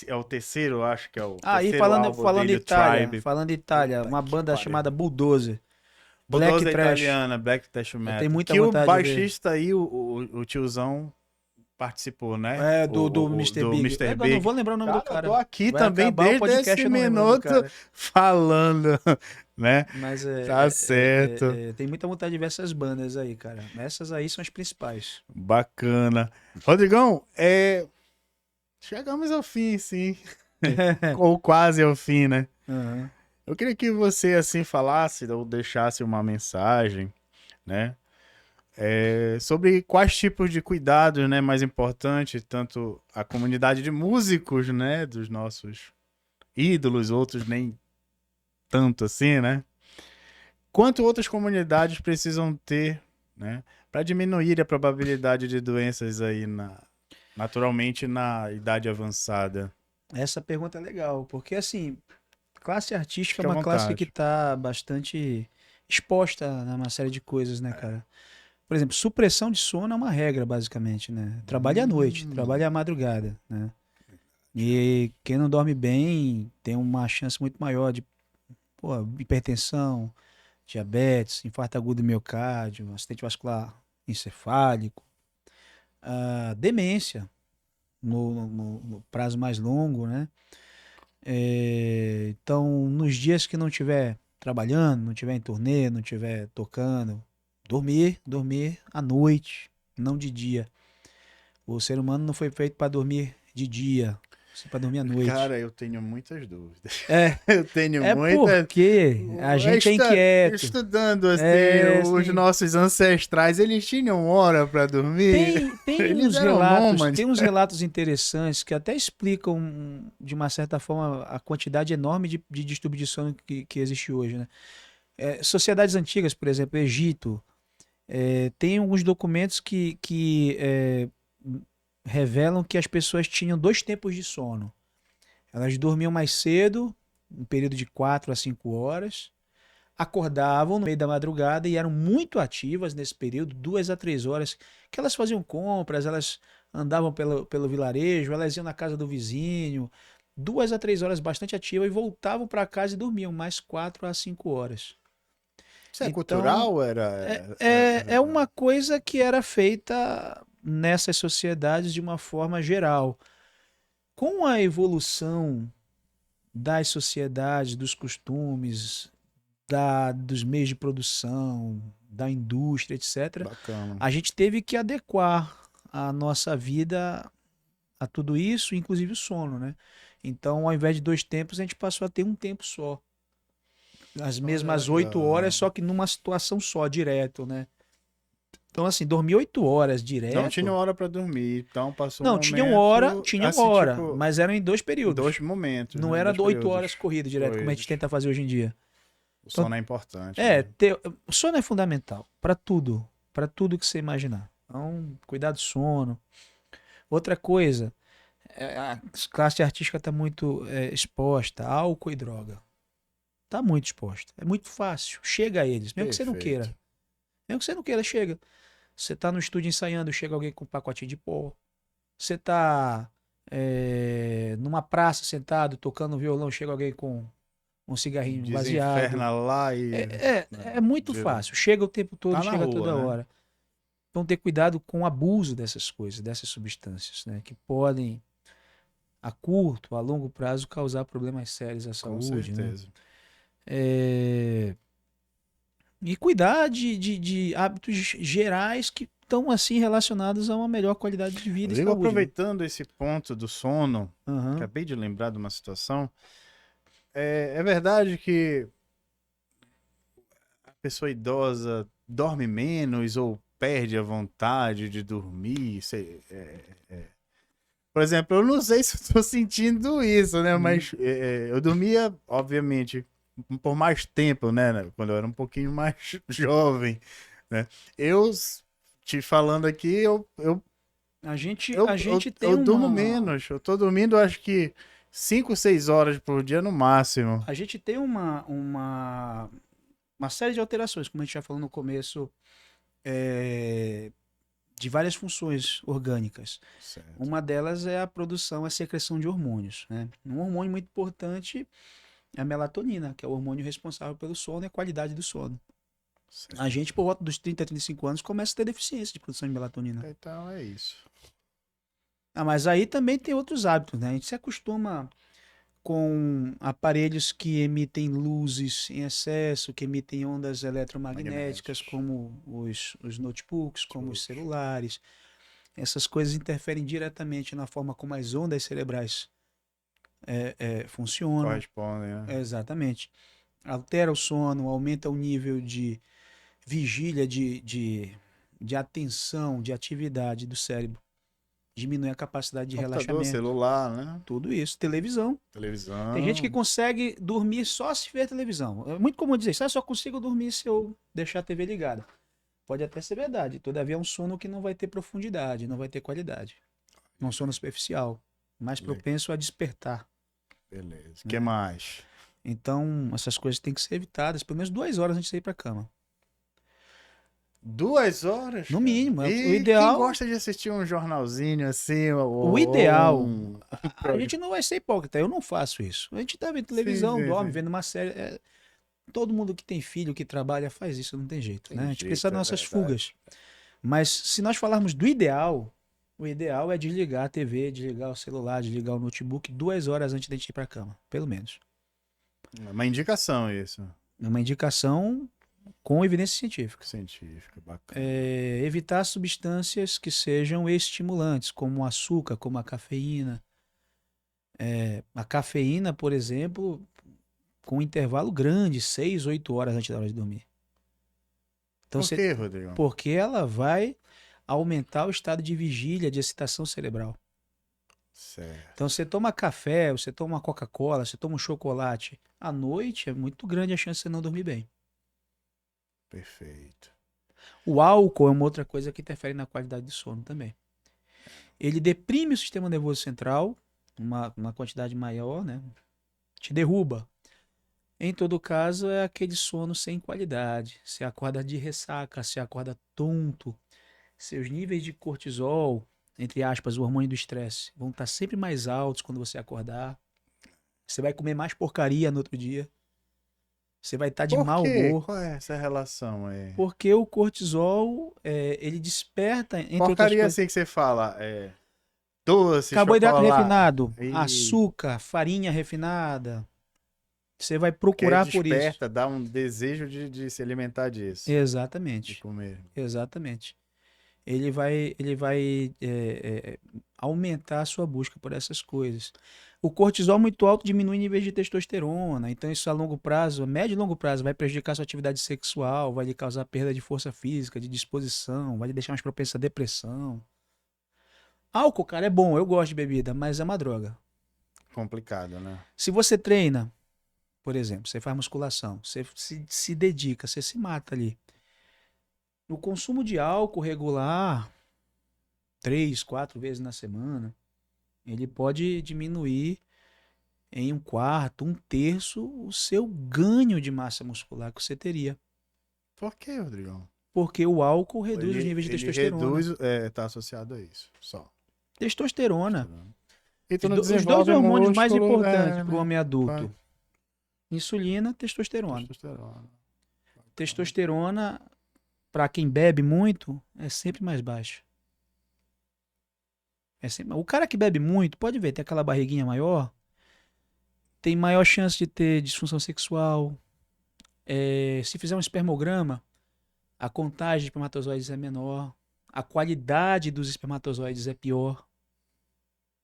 É o terceiro, eu acho que é o. E terceiro falando dele, o Tribe. falando Itália, Puta uma que banda pariu. chamada Bulldozer. Black Bulldozer Trash. italiana, Black Trash Metal. tenho muita que vontade o de ver. baixista aí, o tiozão, participou, né? Do Mr. Big. Mr. Eu Big. não vou lembrar o nome do cara. Eu tô aqui Vai também acabar o desde podcast, esse eu não lembro do minuto cara. falando, né? Mas Tá certo. tem muita vontade de ver essas bandas aí, cara. Essas aí são as principais. Bacana. Rodrigão, chegamos ao fim, sim. Ou quase ao fim, né? Uhum. Eu queria que você, assim, falasse ou deixasse uma mensagem, né? Sobre quais tipos de cuidados, né, mais importantes, tanto a comunidade de músicos, né, dos nossos ídolos, outros nem tanto assim, né? Quanto outras comunidades precisam ter, né, para diminuir a probabilidade de doenças aí naturalmente na idade avançada. Essa pergunta é legal, porque assim, classe artística é Fica à uma classe vontade. que está bastante exposta a uma série de coisas, né, cara? Por exemplo, supressão de sono é uma regra, basicamente, né? Trabalha à noite, trabalha à madrugada, né? E quem não dorme bem tem uma chance muito maior de hipertensão, diabetes, infarto agudo do miocárdio, acidente vascular encefálico, demência no prazo mais longo, né? Então, nos dias que não estiver trabalhando, não estiver em turnê, não estiver tocando, dormir à noite, não de dia. O ser humano não foi feito para dormir de dia, para dormir à noite. Cara, eu tenho muitas dúvidas. É, Eu tenho muitas. porque a gente é inquieto. Estudando assim, os nossos ancestrais, eles tinham hora para dormir. Tem uns relatos interessantes que até explicam, de uma certa forma, a quantidade enorme de distúrbio de sono que existe hoje, né? Sociedades antigas, por exemplo, Egito, tem alguns documentos que revelam que as pessoas tinham 2 tempos de sono. Elas dormiam mais cedo, um período de 4 a 5 horas, acordavam no meio da madrugada e eram muito ativas nesse período, 2 a 3 horas, que elas faziam compras, elas andavam pelo vilarejo, elas iam na casa do vizinho, 2 a 3 horas bastante ativas e voltavam para casa e dormiam mais 4 a 5 horas. Isso é Então, cultural? É uma coisa que era feita nessas sociedades de uma forma geral. Com a evolução das sociedades, dos costumes, dos meios de produção, da indústria, etc., Bacana. a gente teve que adequar a nossa vida a tudo isso, inclusive o sono, né? Então, ao invés de 2 tempos, a gente passou a ter um tempo só. As mesmas 8 horas, só que numa situação só, direto, né? Então, assim, dormir 8 horas direto... Não tinha hora para dormir, então passou Não, um momento... tinha assim, hora, tipo, mas eram em 2 períodos. 2 momentos. Não né? era 2 8 períodos. horas corrido direto, como a gente tenta fazer hoje em dia. O sono é importante. O sono é fundamental para tudo que você imaginar. Então, cuidar do sono, Outra coisa, a classe artística está muito exposta a álcool e droga. Está muito exposta. É muito fácil. Chega a eles, mesmo que você não queira. Perfeito. Mesmo que você não queira, chega. Você está no estúdio ensaiando, chega alguém com um pacotinho de pó. Você está numa praça sentado, tocando violão, chega alguém com um cigarrinho baseado. Desinferna lá e. É muito fácil. Chega o tempo todo, Tá na chega rua, toda né? hora. Então ter cuidado com o abuso dessas coisas, dessas substâncias, né? Que podem, a curto, a longo prazo, causar problemas sérios à Com saúde, né? certeza. E cuidar de hábitos gerais que estão assim relacionados a uma melhor qualidade de vida e Rodrigo, saúde, né? aproveitando esse ponto do sono, Aham. acabei de lembrar de uma situação. É verdade que a pessoa idosa dorme menos ou perde a vontade de dormir? Por exemplo, eu não sei se eu tô sentindo isso, né? Uhum. Mas eu dormia, obviamente, por mais tempo, né? Quando eu era um pouquinho mais jovem, né? Eu, te falando aqui, A gente tem eu durmo uma. menos. Eu tô dormindo, acho que 5, 6 horas por dia no máximo. A gente tem uma série de alterações, como a gente já falou no começo, é, de várias funções orgânicas. Certo, Uma delas é a produção, a secreção de hormônios, né? Um hormônio muito importante é a melatonina, que é o hormônio responsável pelo sono e a qualidade do sono. A gente, certo. por volta dos 30, 35 anos, começa a ter deficiência de produção de melatonina. Então é isso. Ah, mas aí também tem outros hábitos, né? A gente se acostuma com aparelhos que emitem luzes em excesso, que emitem ondas eletromagnéticas, Magnéticos. como os notebooks, como os Truques. celulares. Essas coisas interferem diretamente na forma como as ondas cerebrais funcionam. Correspondem, né? Exatamente. Altera o sono, aumenta o nível de vigília, de atenção, de atividade do cérebro. Diminui a capacidade de Computador, relaxamento. celular, né? Tudo isso. Televisão. Tem gente que Televisão. consegue dormir só se ver televisão. É muito comum dizer isso. Só consigo dormir se eu deixar a TV ligada. Pode até ser verdade. Todavia é um sono que não vai ter profundidade, não vai ter qualidade. É um sono superficial. Mais propenso a despertar. Beleza. O que Né? mais? Então, essas coisas têm que ser evitadas pelo menos 2 horas antes de ir para a cama. 2 horas, No cara. mínimo. O E quem ideal. gosta de assistir um jornalzinho assim, O ou ideal. um A programa? gente não vai ser hipócrita. Eu não faço isso. A gente tá vendo Sim, televisão, sim, dorme, sim. vendo uma série. Todo mundo que tem filho, que trabalha, faz isso, não tem jeito, né? Tem A gente precisa jeito, das é nossas verdade. fugas. Mas se nós falarmos do ideal, o ideal é desligar a TV, desligar o celular, desligar o notebook 2 horas antes de a gente ir para a cama, pelo menos. É uma indicação isso. É uma indicação com evidência científica. Científica, bacana. Evitar substâncias que sejam estimulantes, como o açúcar, como a cafeína. A cafeína, por exemplo, com um intervalo grande, 6, 8 horas antes da hora de dormir. Então, Por quê, Rodrigo? porque ela vai aumentar o estado de vigília, de excitação cerebral. Então, Certo. você toma café, você toma uma Coca-Cola, você toma um chocolate, à noite é muito grande a chance de você não dormir bem. Perfeito. O álcool é uma outra coisa que interfere na qualidade do sono também. Ele deprime o sistema nervoso central, uma quantidade maior, né? Te derruba. Em todo caso, é aquele sono sem qualidade. Você acorda de ressaca, você acorda tonto. Seus níveis de cortisol, entre aspas, o hormônio do estresse, vão estar sempre mais altos quando você acordar. Você vai comer mais porcaria no outro dia. Você vai estar de Por mau quê? humor. Qual é essa relação aí? Porque o cortisol, ele desperta, entre outras Porcaria coisas, assim que você fala, doce, carboidrato chocolate. refinado, E açúcar, farinha refinada. Você vai porque procurar por isso. desperta, dá um desejo de se alimentar disso, de Exatamente. comer. Exatamente. Ele vai aumentar a sua busca por essas coisas. O cortisol muito alto diminui o nível de testosterona, então isso a longo prazo, a médio e longo prazo, vai prejudicar a sua atividade sexual, vai lhe causar perda de força física, de disposição, vai lhe deixar mais propenso à depressão. Álcool, cara, é bom, eu gosto de bebida, mas é uma droga. Complicado, né? Se você treina, por exemplo, você faz musculação, você se dedica, você se mata ali. O consumo de álcool regular 3, 4 vezes na semana, ele pode diminuir em 1/4, 1/3 o seu ganho de massa muscular que você teria. Por que, Rodrigão? Porque o álcool reduz os níveis de testosterona. Reduz, tá associado a isso, só. Testosterona. E tu não Os dois desenvolve hormônios mais músculo, importantes para o né? homem adulto. Vai. Insulina, testosterona. Testosterona. Testosterona, para quem bebe muito, é sempre mais baixa. O cara que bebe muito, pode ver, tem aquela barriguinha maior, tem maior chance de ter disfunção sexual. Se fizer um espermograma, a contagem de espermatozoides é menor, a qualidade dos espermatozoides é pior.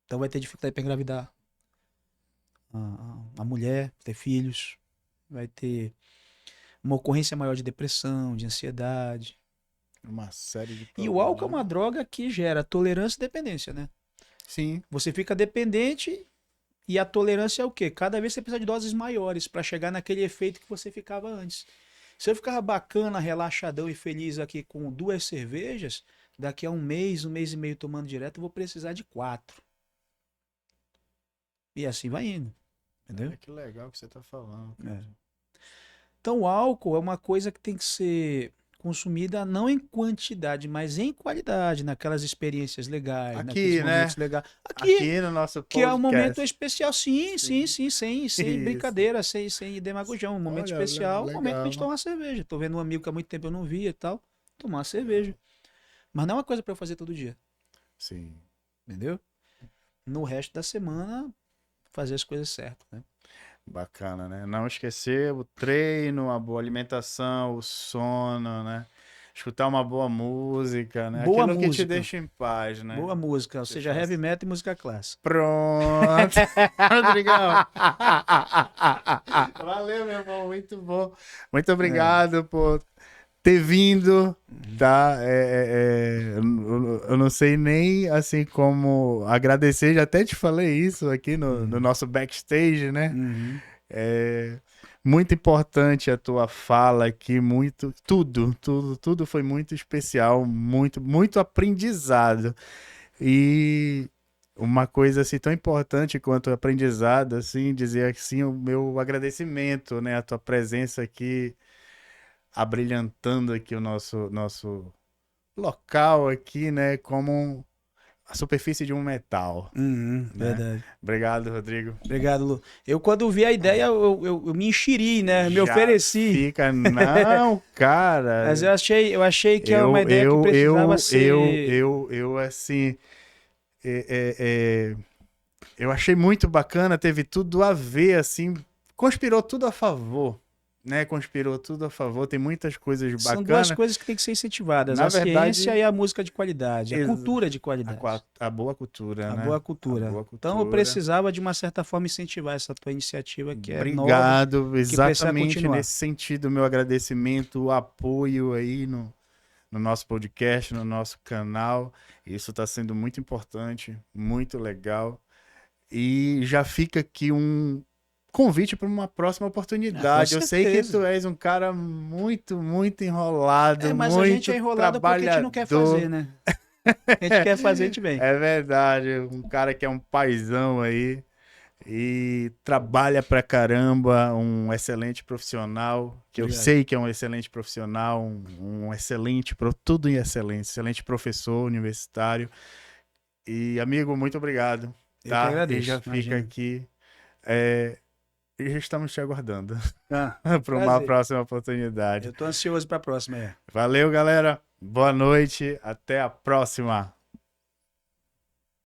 Então vai ter dificuldade para engravidar. A mulher, ter filhos, vai ter uma ocorrência maior de depressão, de ansiedade. Uma série de E o álcool é uma droga que gera tolerância e dependência, né? Sim. Você fica dependente e a tolerância é o quê? Cada vez você precisa de doses maiores para chegar naquele efeito que você ficava antes. Se eu ficava bacana, relaxadão e feliz aqui com 2 cervejas, daqui a 1 mês e meio tomando direto, eu vou precisar de 4. E assim vai indo. Entendeu? Que legal que você tá falando. Então o álcool é uma coisa que tem que ser consumida não em quantidade, mas em qualidade, naquelas experiências legais, Aqui, naqueles né? momentos legais. Aqui no nosso podcast. Que é um momento especial, sim, sem Isso. brincadeira, sem demagogão. Um momento especial, um legal, momento pra gente tomar uma cerveja. Tô vendo um amigo que há muito tempo eu não via e tal, tomar uma cerveja. Mas não é uma coisa pra eu fazer todo dia. Sim. Entendeu? No resto da semana, fazer as coisas certas, né? Bacana, né? Não esquecer o treino, a boa alimentação, o sono, né? Escutar uma boa música, né? Boa Aquilo que te música. deixa em paz, né? Boa música, ou seja, heavy metal e música clássica. Pronto. Rodrigão. Valeu, meu irmão. Muito bom. Muito obrigado por ter vindo, tá? Eu não sei nem, assim, como agradecer. Já até te falei isso aqui no nosso backstage, né? É muito importante a tua fala aqui, tudo foi muito especial, muito aprendizado. E uma coisa assim tão importante quanto o aprendizado, assim, dizer assim o meu agradecimento, né, a tua presença aqui, abrilhantando aqui o nosso local aqui, né, como a superfície de um metal. Né? Verdade. Obrigado, Rodrigo. Obrigado, Lu. Eu, quando vi a ideia, eu me enxeri, né? Me ofereci. Não, cara. Mas eu achei que era uma ideia que precisava ser... Eu assim... eu achei muito bacana, teve tudo a ver, assim... Conspirou tudo a favor, né? Conspirou tudo a favor, tem muitas coisas bacanas. São duas coisas que tem que ser incentivadas, Na a verdade, ciência e a música de qualidade, a cultura de qualidade. A boa cultura, A né? boa cultura. A boa cultura. Então eu precisava, de uma certa forma, incentivar essa tua iniciativa que é nova. Obrigado, exatamente nesse sentido, meu agradecimento, o apoio aí no nosso podcast, no nosso canal. Isso está sendo muito importante, muito legal. E já fica aqui um convite para uma próxima oportunidade. Eu sei que tu és um cara muito enrolado, mas muito a gente é enrolado porque a gente não quer fazer, né? A gente quer fazer, a gente vem. É verdade, um cara que é um paizão aí e trabalha pra caramba, um excelente profissional, que eu sei que é um excelente profissional, um excelente, tudo em excelência, excelente professor universitário. E, amigo, muito obrigado. Eu que agradeço. E já fica aqui. E já estamos te aguardando para uma próxima oportunidade. Eu tô ansioso para a próxima. Valeu, galera. Boa noite. Até a próxima.